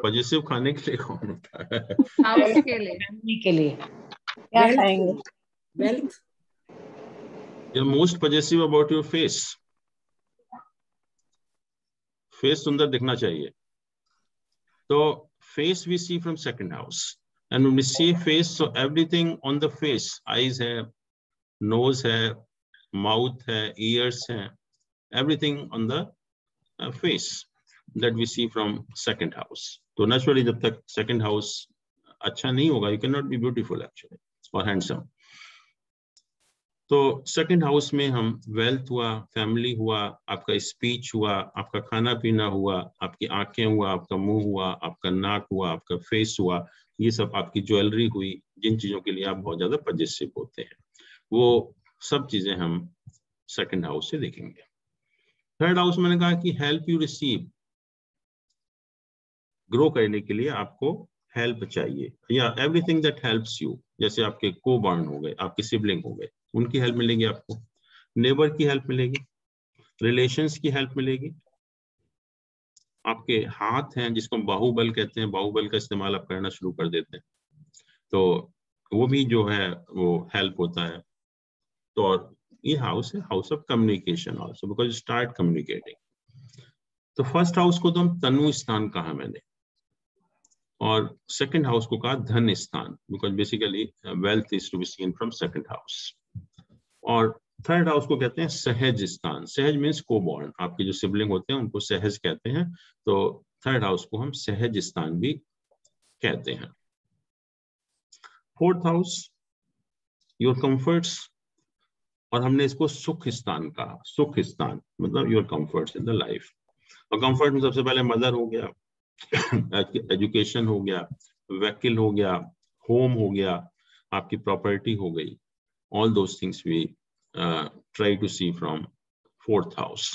[SPEAKER 1] पजेसिव खाने के लिए कौन होता है?
[SPEAKER 7] हाउस के लिए,
[SPEAKER 9] फैमिली के लिए.
[SPEAKER 10] क्या खाएंगे?
[SPEAKER 9] Wealth.
[SPEAKER 1] You are most possessive about your face. Face सुंदर दिखना चाहिए, तो face we see from second house. And when we see face, so everything on the face, eyes है, nose है, mouth है, ears है, everything on the face that we see from second house. तो naturally जब तक second house अच्छा नहीं होगा, you cannot be beautiful actually or handsome. तो सेकंड हाउस में हम वेल्थ हुआ, फैमिली हुआ, आपका स्पीच हुआ, आपका खाना पीना हुआ, आपकी आंखें हुआ, आपका मुंह हुआ, आपका नाक हुआ, आपका फेस हुआ, ये सब आपकी ज्वेलरी हुई, जिन चीजों के लिए आप बहुत ज्यादा पजेसिव होते हैं, वो सब चीजें हम सेकंड हाउस से देखेंगे. थर्ड हाउस मैंने कहा कि हेल्प यू रिसीव, ग्रो करने के लिए आपको हेल्प चाहिए, या एवरीथिंग दैट हेल्प्स यू, जैसे आपके को बॉर्न हो गए, आपके सिबलिंग हो गए, उनकी हेल्प मिलेगी आपको, नेबर की हेल्प मिलेगी, रिलेशंस की हेल्प मिलेगी, आपके हाथ हैं जिसको बाहुबल कहते हैं, बाहुबल का इस्तेमाल आप करना शुरू कर देते हैं, तो वो भी जो है वो हेल्प होता है. तो और ये हाउस है house of communication also, because start communicating. तो फर्स्ट हाउस को तो हम तनु स्थान कहा मैंने, और सेकंड हाउस को कहा धन स्थान, because basically wealth is to be seen from second house. और थर्ड हाउस को कहते हैं सहज स्थान. सहज मीन्स को बॉर्न, आपके जो सिबलिंग होते हैं उनको सहज कहते हैं, तो थर्ड हाउस को हम सहज स्थान भी कहते हैं. फोर्थ हाउस योर कंफर्ट्स, और हमने इसको सुख स्थान कहा. सुख स्थान मतलब your comforts in the life. और कंफर्ट में सबसे पहले मदर हो गया, एजुकेशन हो गया, व्हीकल हो गया, होम हो गया, आपकी प्रॉपर्टी हो गई. All those things we try to see from fourth house.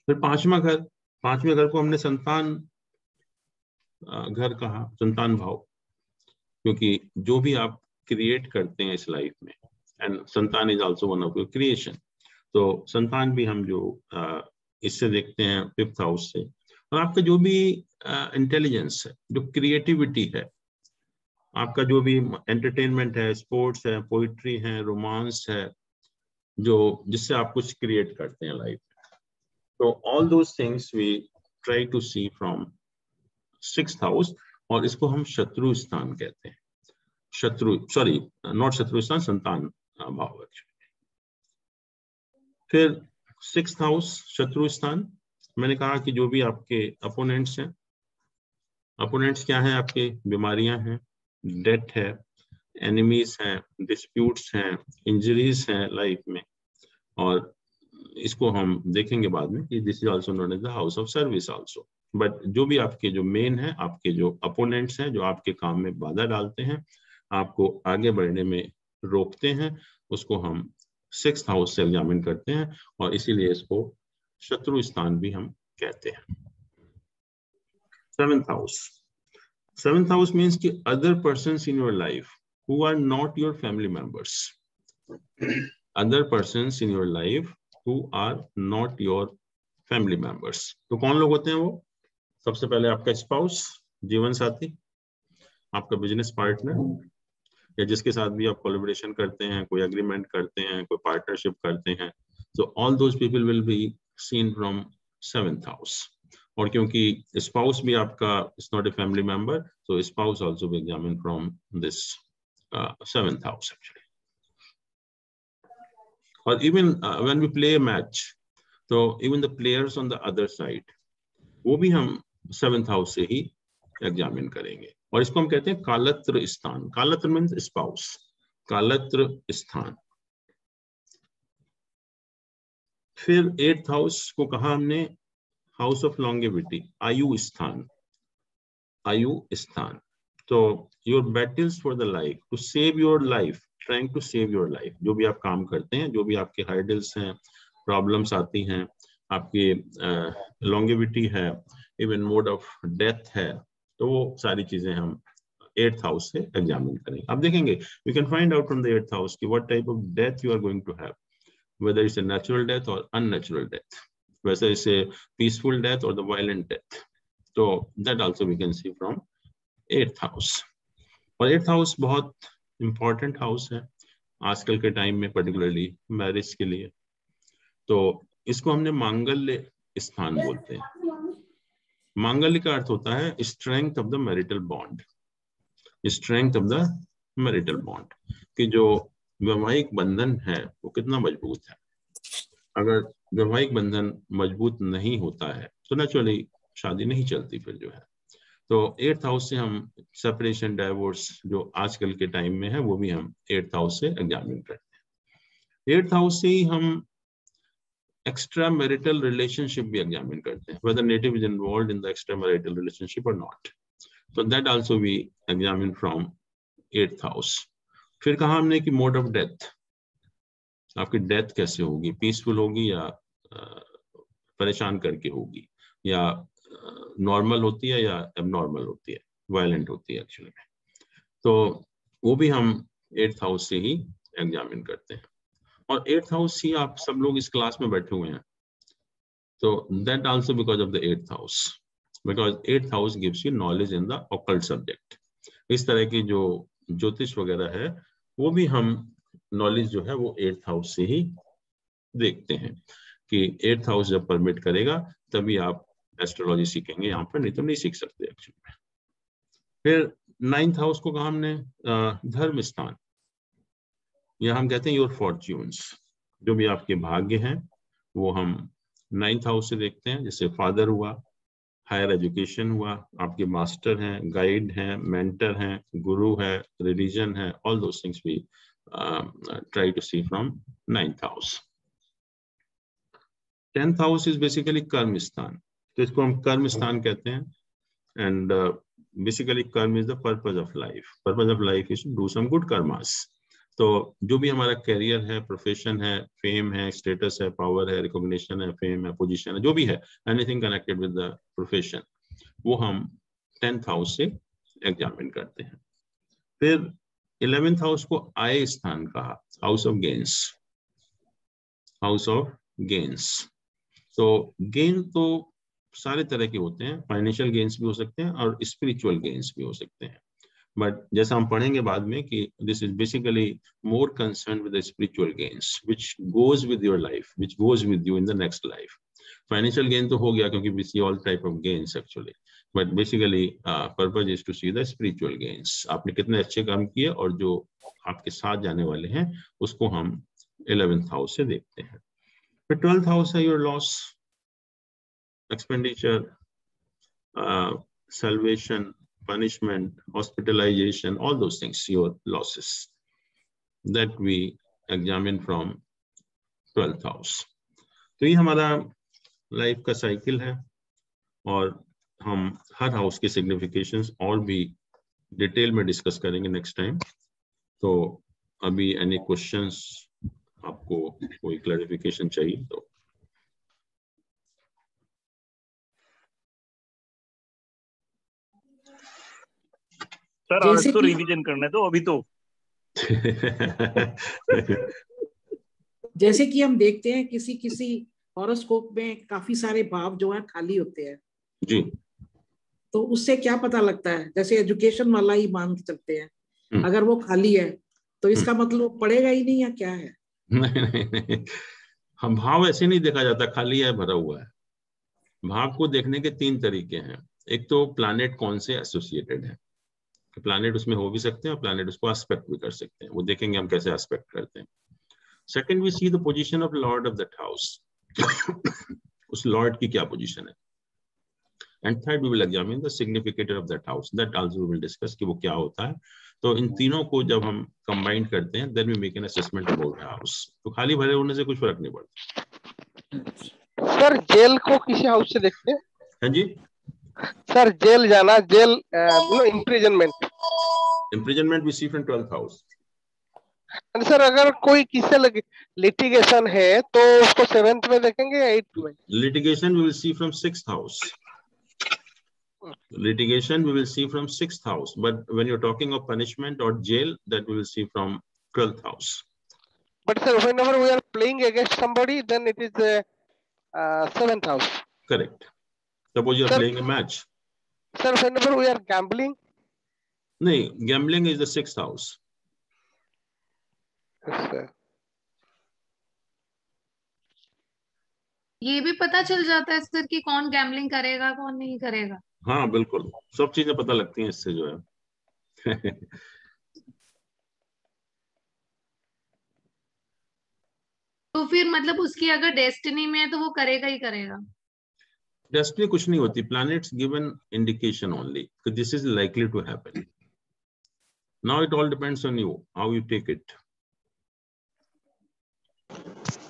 [SPEAKER 1] फिर पांचवा घर, पांचवें घर को हमने संतान घर कहा, संतान भाव, क्योंकि जो भी आप क्रिएट करते हैं इस लाइफ में, एंड संतान is also one of your creation, तो संतान भी हम जो इससे देखते हैं फिफ्थ हाउस से. और आपका जो भी इंटेलिजेंस है, जो क्रिएटिविटी है, आपका जो भी एंटरटेनमेंट है, स्पोर्ट्स है, पोइट्री है, रोमांस है, जो जिससे आप कुछ क्रिएट करते हैं लाइफ में, तो all those things we try to see from sixth house. और इसको हम शत्रु स्थान कहते हैं. शत्रु, सॉरी नॉट शत्रु स्थान, संतान भाव. फिर सिक्स्थ हाउस शत्रु स्थान, मैंने कहा कि जो भी आपके अपोनेंट्स हैं, अपोनेंट्स क्या हैं, आपके बीमारियां हैं, डेट है, एनिमीज हैं, डिस्प्यूट्स हैं, इंजरीज हैं लाइफ में. और इसको हम देखेंगे बाद में कि this is also known as the house of service also. But जो भी आपके जो मेन है, आपके जो अपोनेंट्स हैं, जो आपके काम में बाधा डालते हैं, आपको आगे बढ़ने में रोकते हैं, उसको हम सिक्स्थ हाउस से एग्जामिन करते हैं, और इसीलिए इसको शत्रु स्थान भी हम कहते हैं. Seventh house, seventh house means कि other persons in your life who are not your family members, other persons in your life who are not your family members. तो कौन लोग होते हैं वो? सबसे पहले आपका स्पाउस, जीवन साथी, आपका बिजनेस पार्टनर, या जिसके साथ भी आप कोलैबोरेशन करते हैं, कोई एग्रीमेंट करते हैं, कोई पार्टनरशिप करते हैं. So all those people will be seen from seventh house. और क्योंकि स्पाउस भी आपका is not a family member, तो spouse also be examined from this seventh house actually. और even when we play match, तो even the players on the other side, वो भी हम सेवेंथ हाउस से ही एग्जामिन करेंगे. और इसको हम कहते हैं कालत्र स्थान. कालत्र मीन्स स्पाउस, कालत्र स्थान. फिर एट्थ हाउस को कहा हमने हाउस ऑफ लॉन्गेविटी, आयु स्थान. आयु स्थान, तो your battles for the life, to save your life, trying to save your life. जो भी आप काम करते हैं, जो भी आपके हार्डल्स हैं, प्रॉब्लम्स आती हैं, आपकी लॉन्गेविटी है, इवन मोड ऑफ डेथ है, तो वो सारी चीजें हम एट्थ हाउस से एग्जामिन करेंगे. अब देखेंगे, you can find out from the eighth house कि what type of death you are going to have, whether it's a natural death or unnatural death, whether it's a peaceful death or the violent death. So that also we can see from 8th house. और 8th house बहुत important house है आजकल के टाइम में, particularly मैरिज के लिए. तो इसको हमने मांगल्य स्थान बोलते हैं. मांगल्य का अर्थ होता है strength of the marital bond. Strength of the marital bond, कि जो वैवाहिक बंधन है वो कितना मजबूत है। अगर वैवाहिक बंधन मजबूत नहीं होता है तो नेचुरली शादी नहीं चलती फिर जो है। तो 8th हाउस से हम सेपरेशन, डाइवोर्स जो आजकल के टाइम में है वो भी हम 8th हाउस से एग्जामिन करते हैं। 8th हाउस से ही हम एक्स्ट्रा मैरिटल रिलेशनशिप भी एग्जामिन करते हैं, whether native is involved in the extra marital relationship or not. So that also we examine from 8th house. फिर कहा हमने कि मोड ऑफ डेथ, आपकी डेथ कैसे होगी, पीसफुल होगी या परेशान करके होगी, या नॉर्मल होती है या एबनॉर्मल होती है, वायलेंट होती है एक्चुअली में। तो वो भी हम 8th हाउस से ही एग्जामिन करते हैं। और 8th हाउस ही आप सब लोग इस क्लास में बैठे हुए हैं, तो that also because of the 8th house, because 8th house gives you knowledge in the occult subject. इस तरह की जो ज्योतिष वगैरह है वो भी हम नॉलेज जो है वो 8th हाउस से ही देखते हैं, कि 8th हाउस जब परमिट करेगा तभी आप एस्ट्रोलॉजी सीखेंगे यहाँ पर, नहीं तो नहीं सीख सकते एक्चुअली में। फिर 9th हाउस को कहा हमने धर्म स्थान, या हम कहते हैं योर फॉर्च्यून्स, जो भी आपके भाग्य हैं वो हम 9th हाउस से देखते हैं। जैसे फादर हुआ, हायर एजुकेशन हुआ, आपके मास्टर हैं, गाइड हैं, मेंटर हैं, गुरु है, रिलीजन है, all those things we try to see from 9th house. 10th house is basically karma sthan, तो इसको हम कर्म स्थान कहते हैं। And basically karma is the purpose of life. Purpose of life is to do some good karmas. तो जो भी हमारा करियर है, प्रोफेशन है, फेम है, स्टेटस है, पावर है, रिकॉग्निशन है, फेम है, पोजीशन है, जो भी है, anything connected with the profession, वो हम 10th हाउस से एग्जामिन करते हैं। फिर 11th हाउस को आय स्थान कहा, house of gains, house of gains. तो गेन तो सारे तरह के होते हैं, फाइनेंशियल गेन्स भी हो सकते हैं और स्पिरिचुअल गेन्स भी हो सकते हैं, बट जैसा हम पढ़ेंगे बाद में कि this is basically more concern with the spiritual gains which goes with your life, which goes with you in the next life. Financial gain तो हो गया क्योंकि we see all type of gains actually, but basically purpose is to see the spiritual gains. आपने कितने अच्छे काम किए और जो आपके साथ जाने वाले हैं उसको हम 11th हाउस से देखते हैं। फिर 12th हाउस है your loss, expenditure, salvation, punishment, hospitalization, all those things, your losses, that we examine from 12th house. तो ये हमारा लाइफ का साइकिल है और हम हर हाउस के सिग्निफिकेशंस और भी डिटेल में डिस्कस करेंगे नेक्स्ट टाइम। तो अभी एनी क्वेश्चंस, आपको कोई क्लैरिफिकेशन चाहिए तो?
[SPEAKER 4] सर आज तो रिवीजन करना है तो अभी तो
[SPEAKER 9] जैसे कि हम देखते हैं किसी किसी हॉरोस्कोप में काफी सारे भाव जो है खाली होते हैं
[SPEAKER 1] जी,
[SPEAKER 9] तो उससे क्या पता लगता है? जैसे एजुकेशन वाला ही मान के चलते हैं, अगर वो खाली है तो इसका मतलब पढ़ेगा ही नहीं या क्या है?
[SPEAKER 1] नहीं, हम भाव ऐसे नहीं देखा जाता खाली है भरा हुआ है। भाव को देखने के 3 तरीके हैं। एक तो प्लैनेट कौन से एसोसिएटेड है, प्लैनेट उसमें हो भी सकते हैं और प्लैनेट उसको एस्पेक्ट भी कर सकते हैं, वो देखेंगे हम कैसे एस्पेक्ट करते हैं। Second, we see the position of lord of that house, उस लॉर्ड की क्या पोजीशन है। And third, we will examine the significator of that house, that also we will discuss कि वो क्या होता है। तो इन तीनों को जब हम कंबाइन करते हैं then we make an assessment about the house. तो खाली भरे होने से कुछ फर्क नहीं पड़ता।
[SPEAKER 5] सर जेल को किसी हाउस से देखते हैं?
[SPEAKER 1] हाँ जी
[SPEAKER 5] सर, जेल जाना, jail imprisonment,
[SPEAKER 1] imprisonment we see from 12th house.
[SPEAKER 5] Sir अगर कोई किसी लिटिगेशन है तो उसको 7th में देखेंगे या 8th में?
[SPEAKER 1] Litigation we will see from 6th house. Litigation we will see from 6th house, but when you're talking of punishment or jail, that we will see from 12th house.
[SPEAKER 5] But sir, whenever we are playing against somebody, then it is 7th house.
[SPEAKER 1] Correct. Suppose you are playing a match.
[SPEAKER 5] Sir, whenever we are gambling?
[SPEAKER 1] No, gambling is the 6th house.
[SPEAKER 5] Yes, sir.
[SPEAKER 7] ये भी पता चल जाता है सर कि कौन गैम्बलिंग करेगा कौन नहीं करेगा?
[SPEAKER 1] हाँ बिल्कुल, सब चीजें पता लगती हैं इससे जो है।
[SPEAKER 7] तो फिर मतलब उसकी अगर डेस्टिनी में है तो वो करेगा ही करेगा।
[SPEAKER 1] डेस्टिनी कुछ नहीं होती, planets give an indication only कि this is likely to happen. Now it all depends on you how you take it.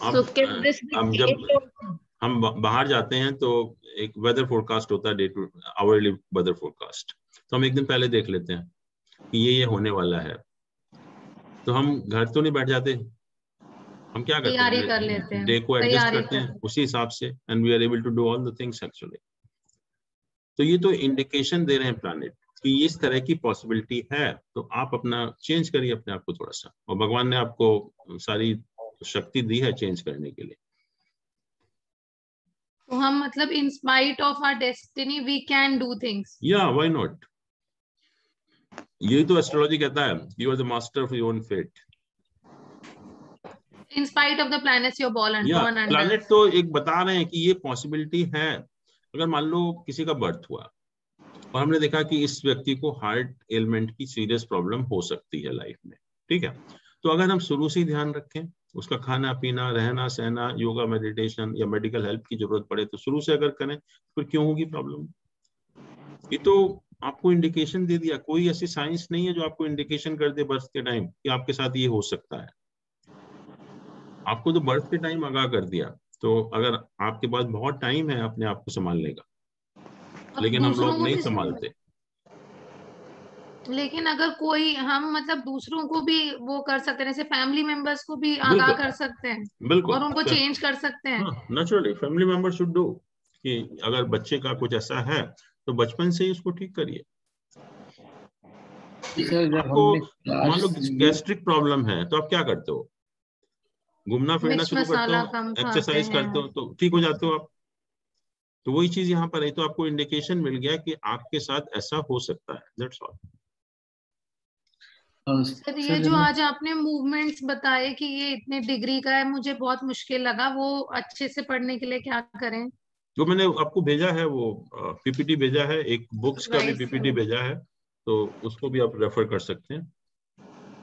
[SPEAKER 1] अब जब हम बाहर जाते हैं तो एक वेदर फोरकास्ट होता है, day to hourly weather forecast, तो हम एक दिन पहले देख लेते हैं कि ये होने वाला है, तो हम घर तो नहीं बैठ जाते, हम क्या करते
[SPEAKER 7] तैयारी
[SPEAKER 1] हैं,
[SPEAKER 7] कर लेते हैं,
[SPEAKER 1] डे को एडजस्ट
[SPEAKER 7] तैयारी
[SPEAKER 1] करते हैं
[SPEAKER 7] कर
[SPEAKER 1] उसी हिसाब से, and we are able to do all the things actually. तो ये तो इंडिकेशन दे रहे हैं प्लैनेट कि इस तरह की पॉसिबिलिटी है, तो आप अपना चेंज करिए अपने आप को थोड़ा सा, और भगवान ने आपको सारी शक्ति दी है चेंज करने के लिए।
[SPEAKER 7] तो हम मतलब in spite of our destiny we can do things.
[SPEAKER 1] या व्हाई नॉट, यही तो एस्ट्रोलॉजी कहता है, you are the master of your own fate.
[SPEAKER 7] In spite of the planets you born under.
[SPEAKER 1] Planet तो एक बता रहे हैं कि ये पॉसिबिलिटी है। अगर मान लो किसी का बर्थ हुआ और हमने देखा कि इस व्यक्ति को हार्ट एलिमेंट की सीरियस प्रॉब्लम हो सकती है लाइफ में, ठीक है, तो अगर हम शुरू से ही ध्यान रखें, उसका खाना पीना, रहना सहना, योगा मेडिटेशन या मेडिकल हेल्प की जरूरत पड़े तो शुरू से अगर करें, फिर क्यों होगी प्रॉब्लम? ये तो आपको इंडिकेशन दे दिया, कोई ऐसी साइंस नहीं है जो आपको इंडिकेशन कर दे बर्थ के टाइम कि आपके साथ ये हो सकता है। आपको तो बर्थ के टाइम आगाह कर दिया, तो अगर आपके पास बहुत टाइम है अपने आप को संभालने का, लेकिन हम लोग नहीं संभालते।
[SPEAKER 7] लेकिन अगर कोई हम मतलब दूसरों को भी वो कर सकते हैं, जैसे फैमिली मेंबर्स को भी आगाह कर सकते हैं,
[SPEAKER 1] बिल्कुल,
[SPEAKER 7] और उनको चेंज कर सकते हैं।
[SPEAKER 1] Naturally family member should do, कि अगर बच्चे का कुछ ऐसा है तो बचपन से ही उसको ठीक करिए। आपको मान लो गैस्ट्रिक प्रॉब्लम है तो आप क्या करते हो? घूमना फिरना शुरू करते हो, एक्सरसाइज करते हो, तो ठीक हो जाते हो आप। तो वही चीज यहाँ पर है, तो आपको इंडिकेशन मिल गया कि आपके साथ ऐसा हो सकता है, दैट्स ऑल।
[SPEAKER 7] सर ये जो आज आपने मूवमेंट्स बताए कि ये इतने डिग्री का है, मुझे बहुत मुश्किल लगा, वो अच्छे से पढ़ने के लिए क्या करें?
[SPEAKER 1] जो मैंने आपको भेजा है वो पीपीटी भेजा है, एक बुक्स का भी पीपीटी भेजा है, तो उसको भी आप रेफर कर सकते हैं।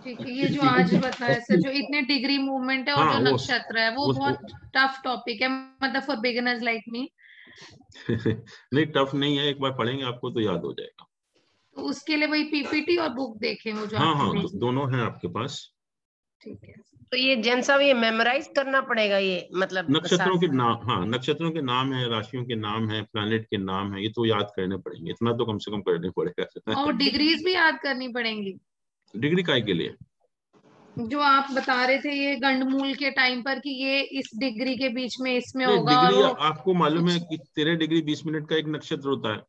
[SPEAKER 7] ठीक है, ये जो आज बताया सर, जो इतने डिग्री मूवमेंट है और जो नक्षत्र है, वो बहुत टफ टॉपिक है, मतलब फॉर बिगिनर्स लाइक मी।
[SPEAKER 1] नहीं टफ नहीं है, एक बार पढ़ेंगे आपको तो याद हो जाएगा।
[SPEAKER 7] तो उसके लिए वही पीपीटी और बुक देखें, वो जो
[SPEAKER 1] हाँ, दोनों हैं आपके पास।
[SPEAKER 7] ठीक है,
[SPEAKER 3] तो ये जैन साहब ये मेमोराइज करना पड़ेगा, ये मतलब
[SPEAKER 1] नक्षत्रों के नाम, हाँ नक्षत्रों के नाम है, राशियों के नाम है, प्लैनेट के नाम है, ये तो याद करने पड़ेंगे, इतना तो कम से कम करने पड़ेगा।
[SPEAKER 7] और डिग्रीज भी याद करनी पड़ेंगी।
[SPEAKER 1] डिग्री काय के लिए?
[SPEAKER 7] जो आप बता रहे थे ये गंडमूल के टाइम पर कि ये इस डिग्री के बीच में इसमें होगा,
[SPEAKER 1] डिग्री
[SPEAKER 7] और
[SPEAKER 1] आपको मालूम है कि 13 डिग्री 20 मिनट का एक नक्षत्र होता है,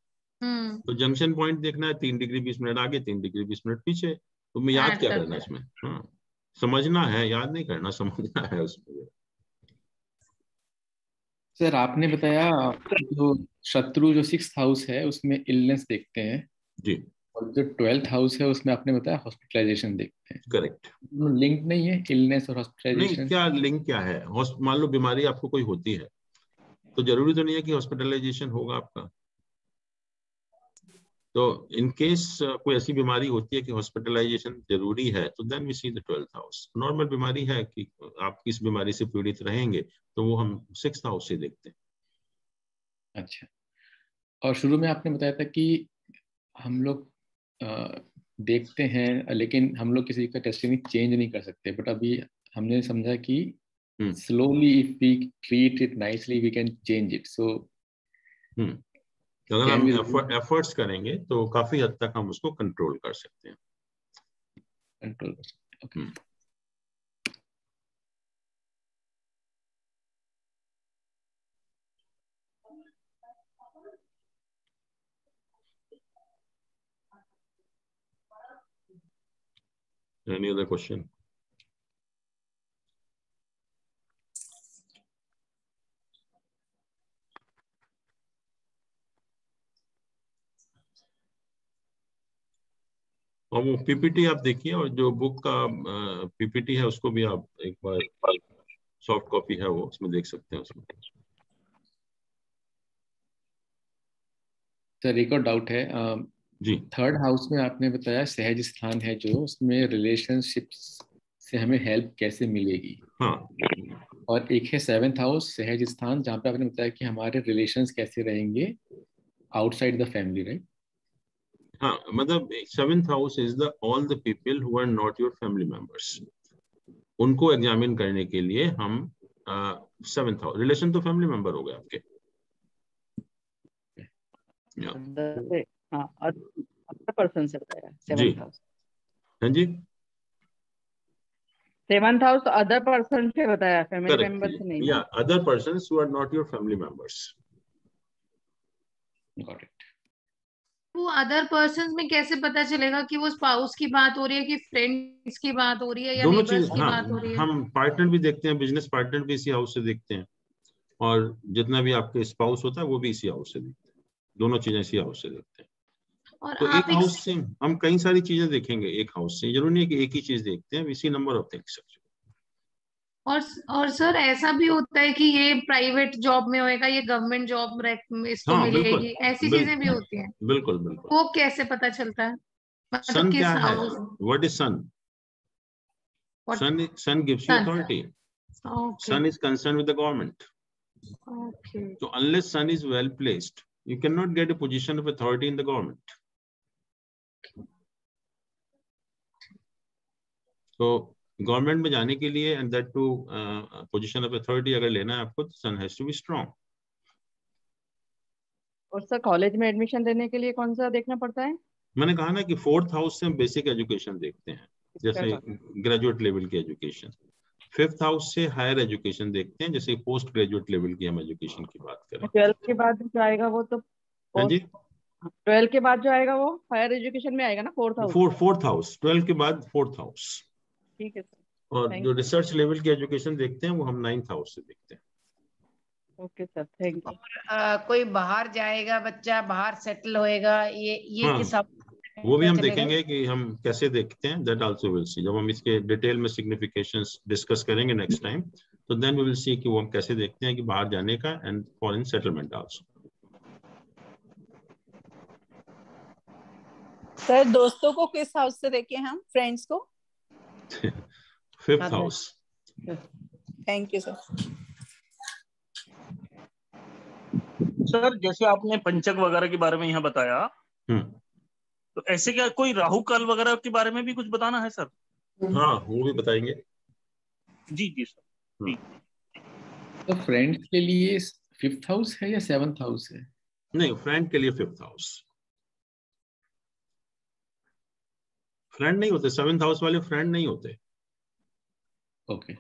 [SPEAKER 1] तो जंक्शन पॉइंट देखना है, 3 डिग्री 20 मिनट आगे, 3 डिग्री 20 मिनट पीछे, तो मैं याद क्या करना इसमें? हाँ, समझना है, याद नहीं करना, समझना है उसमें।
[SPEAKER 8] सर आपने बताया जो शत्रु जो 6th हाउस है उसमें इलनेस देखते हैं
[SPEAKER 1] जी,
[SPEAKER 8] और जो 12th हाउस है उसमें आपने बताया हॉस्पिटलाइजेशन देखते हैं।
[SPEAKER 1] करेक्ट।
[SPEAKER 8] लिंक नहीं है इलनेस और हॉस्पिटलाइजेशन?
[SPEAKER 1] नहीं, क्या लिंक क्या है? मान लो बीमारी आपको कोई होती है तो जरूरी तो नहीं है कि हॉस्पिटलाइजेशन होगा आपका। तो इन केस कोई ऐसी बीमारी होती है कि हॉस्पिटलाइजेशन जरूरी है, तो then we see the 12th house. Normal बीमारी है कि आप किस बीमारी से पीड़ित रहेंगे, तो वो हम 6th हाउस से देखते हैं।
[SPEAKER 8] अच्छा, और शुरू में आपने बताया था कि हम लोग देखते हैं लेकिन हम लोग किसी का डेस्टिनी चेंज नहीं कर सकते, बट अभी हमने समझा कि slowly if we treat it nicely we can change it, so
[SPEAKER 1] अगर हम एफर्ट्स करेंगे तो काफी हद तक हम उसको कंट्रोल कर सकते हैं।
[SPEAKER 8] कंट्रोल कर सकते हैं, ओके।
[SPEAKER 1] Any other question? और वो पीपीटी आप देखिए, और जो बुक का पीपीटी है उसको भी आप एक बार, सॉफ्ट कॉपी है वो, उसमें देख सकते हैं उसमें।
[SPEAKER 8] सर एक और डाउट है,
[SPEAKER 1] जी।
[SPEAKER 8] थर्ड हाउस में आपने बताया सहज स्थान है जो, उसमें रिलेशनशिप्स से हमें हेल्प कैसे मिलेगी।
[SPEAKER 1] हाँ।
[SPEAKER 8] और एक है सेवेंथ हाउस सहज स्थान, जहाँ पे आपने बताया कि हमारे रिलेशंस कैसे रहेंगे आउटसाइड द फैमिली, राइट?
[SPEAKER 1] हाँ, मतलब seventh house is the all the people who are not your family members, उनको एग्जामिन करने के लिए हम सेवेंथ हाउस, रिलेशन तो फैमिली मेंबर हो गए आपके।
[SPEAKER 2] अदर पर्सन से बताया
[SPEAKER 1] जी।
[SPEAKER 2] Seventh house.
[SPEAKER 1] हाँ जी,
[SPEAKER 2] सेवंथ हाउस तो अदर पर्सन से बताया, फैमिली मेंबर से नहीं।
[SPEAKER 1] या other persons who are not your family members.
[SPEAKER 8] Got it.
[SPEAKER 7] वो अदर पर्सन में कैसे पता चलेगा कि वो स्पाउस की बात हो रही है कि फ्रेंड्स की बात हो रही है या
[SPEAKER 1] दोनों
[SPEAKER 7] नेबर्स
[SPEAKER 1] चीज,
[SPEAKER 7] की
[SPEAKER 1] हाँ,
[SPEAKER 7] बात हो रही है?
[SPEAKER 1] हम पार्टनर भी देखते हैं, बिजनेस पार्टनर भी इसी हाउस से देखते हैं, और जितना भी आपके स्पाउस होता है वो भी इसी हाउस से देखते हैं, दोनों चीजें इसी हाउस से देखते हैं।
[SPEAKER 7] और
[SPEAKER 1] तो
[SPEAKER 7] आप
[SPEAKER 1] एक हाउस से हम कई सारी चीजें देखेंगे, एक हाउस से जरूरी नहीं है कि एक ही चीज देखते हैं, इसी नंबर ऑफ थिंग्स।
[SPEAKER 7] और सर ऐसा भी होता है कि ये प्राइवेट जॉब में होएगा, ये गवर्नमेंट जॉब इसको
[SPEAKER 1] हाँ,
[SPEAKER 7] मिलेगी, ऐसी चीजें भी होती हैं।
[SPEAKER 1] बिल्कुल बिल्कुल।
[SPEAKER 7] वो कैसे पता चलता है, मतलब
[SPEAKER 1] सन
[SPEAKER 7] किस
[SPEAKER 1] क्या है?
[SPEAKER 7] House?
[SPEAKER 1] What is sun? Sun gives you authority.
[SPEAKER 7] Okay.
[SPEAKER 1] Sun is concerned with the government.
[SPEAKER 7] Okay.
[SPEAKER 1] So unless sun is well placed, you cannot get a position of authority in the government. So government में जाने के लिए and that to position of authority अगर लेना है आपको, तो sun has to be strong.
[SPEAKER 2] और सर कॉलेज में एडमिशन लेने के लिए कौन सा देखना पड़ता है?
[SPEAKER 1] मैंने कहा ना कि फोर्थ हाउस से हम बेसिक एजुकेशन देखते हैं, जैसे ग्रेजुएट लेवल की एजुकेशन। फिफ्थ हाउस से हायर एजुकेशन देखते हैं, जैसे पोस्ट ग्रेजुएट लेवल की हम एजुकेशन की बात करें।
[SPEAKER 2] 12th के बाद जो आएगा वो तो,
[SPEAKER 1] हाँ जी,
[SPEAKER 2] 12th के बाद जो आएगा वो हायर एजुकेशन में आएगा ना, फोर्थ
[SPEAKER 1] हाउस 12th के बाद फोर्थ हाउस।
[SPEAKER 2] ठीक है सर।
[SPEAKER 1] और जो रिसर्च लेवल की एजुकेशन देखते हैं वो हम 9th हाउस से देखते हैं।
[SPEAKER 2] Okay sir, thank you.
[SPEAKER 3] कोई बाहर जाएगा बच्चा, बाहर सेटल होएगा, ये
[SPEAKER 1] हाँ,
[SPEAKER 3] किस
[SPEAKER 1] वो भी हम देखेंगे कि हम कैसे देखते हैं, दैट आल्सो विल सी। जब हम इसके डिटेल में सिग्निफिकेशंस डिस्कस करेंगे नेक्स्ट टाइम, तो देन वी विल सी कि वो हम कैसे देखते हैं कि बाहर जाने का and foreign settlement also.
[SPEAKER 11] Sir दोस्तों को किस हाउस से देखें हम, फ्रेंड्स को?
[SPEAKER 1] Fifth house.
[SPEAKER 11] Thank you sir.
[SPEAKER 4] Sir जैसे आपने पंचक वगैरह के बारे में यहाँ बताया, तो ऐसे क्या कोई राहु काल वगैरह के बारे में भी कुछ बताना है सर?
[SPEAKER 1] हाँ, वो भी बताएंगे।
[SPEAKER 4] जी जी सर।
[SPEAKER 8] तो फ्रेंड्स के लिए फिफ्थ हाउस है या सेवंथ हाउस है?
[SPEAKER 1] नहीं, फ्रेंड के लिए फिफ्थ हाउस। फ्रेंड नहीं होते, सेवंथ हाउस वाले फ्रेंड नहीं होते।
[SPEAKER 8] ओके।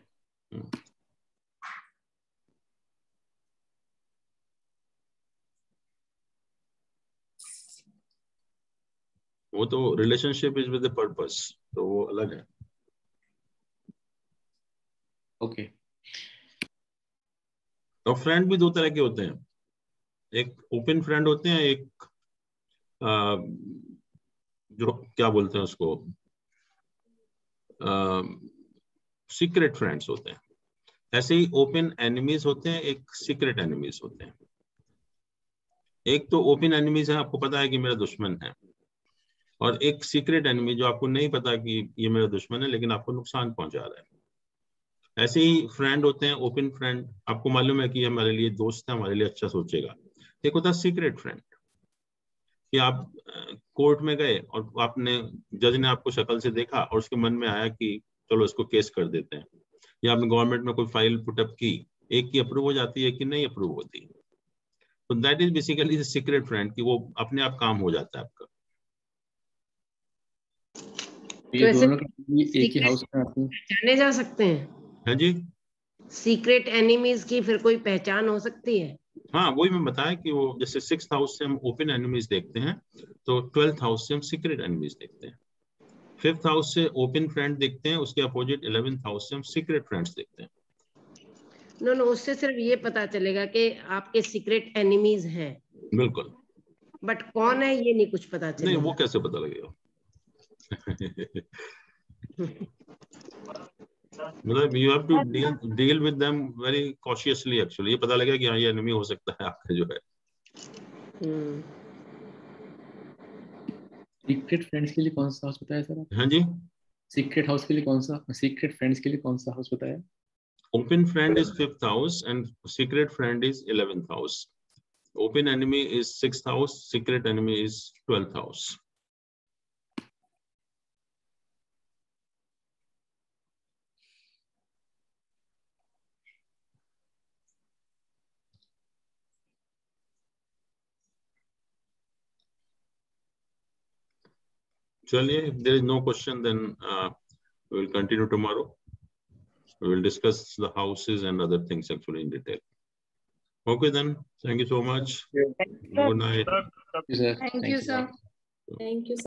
[SPEAKER 1] वो तो relationship is with the purpose, तो वो अलग है।
[SPEAKER 8] ओके।
[SPEAKER 1] तो फ्रेंड भी दो तरह के होते हैं, एक ओपन फ्रेंड होते हैं, एक जो क्या बोलते हैं उसको, सीक्रेट फ्रेंड्स होते हैं। ऐसे ही ओपन एनिमीज होते हैं, एक सीक्रेट एनिमीज होते हैं। एक तो ओपन एनिमीज है, आपको पता है कि मेरा दुश्मन है, और एक सीक्रेट एनिमी जो आपको नहीं पता कि ये मेरा दुश्मन है लेकिन आपको नुकसान पहुंचा रहा है। ऐसे ही फ्रेंड होते हैं ओपन फ्रेंड, आपको मालूम है कि हमारे लिए दोस्त है, हमारे लिए अच्छा सोचेगा। एक होता है सीक्रेट फ्रेंड, कि आप कोर्ट में गए और आपने, जज ने आपको शक्ल से देखा और उसके मन में आया कि चलो इसको केस कर देते हैं, या आपने गवर्नमेंट में कोई फाइल पुटअप की, एक की अप्रूव हो जाती है कि नहीं अप्रूव होती, तो that is basically secret friend, कि वो अपने आप काम हो जाता है आपका।
[SPEAKER 8] ये दोनों एक ही हाउस में आते हैं,
[SPEAKER 3] पहचाने जा सकते हैं।
[SPEAKER 1] हाँ जी,
[SPEAKER 3] सीक्रेट एनिमीज की फिर कोई पहचान हो सकती है?
[SPEAKER 1] हाँ, वही मैं बताया कि वो जैसे 6th हाउस से हम ओपन एनिमीज देखते हैं, तो 12th हाउस से हम सीक्रेट एनिमीज देखते हैं। 5th हाउस से ओपन फ्रेंड देखते हैं, उसके अपोजिट 11th हाउस से हम सीक्रेट फ्रेंड्स देखते हैं।
[SPEAKER 3] नो, उससे सिर्फ ये पता चलेगा कि आपके सीक्रेट एनिमीज हैं।
[SPEAKER 1] बिल्कुल।
[SPEAKER 3] बट कौन है ये नहीं कुछ पता चलेगा।
[SPEAKER 1] नहीं, वो कैसे पता लगेगा? मतलब you have to deal with them very cautiously actually। ये पता लगेगा कि हाँ ये एनिमी हो सकता है आपका जो है।
[SPEAKER 8] सीक्रेट फ्रेंड्स के लिए कौन सा हाउस बताया सर?
[SPEAKER 1] हाँ जी,
[SPEAKER 8] सीक्रेट हाउस के लिए कौन सा, सीक्रेट फ्रेंड्स के लिए कौन सा हाउस बताया?
[SPEAKER 1] Open friend is 5th house and secret friend is 11th house. Open enemy is 6th house, secret enemy is 12th house. Chaliye, if there is no question, then we will continue tomorrow. We will discuss the houses and other things actually in detail. Okay then. Thank you so much. Good night.
[SPEAKER 8] Thank you, sir.
[SPEAKER 7] Thank you, sir.
[SPEAKER 10] Thank you, sir.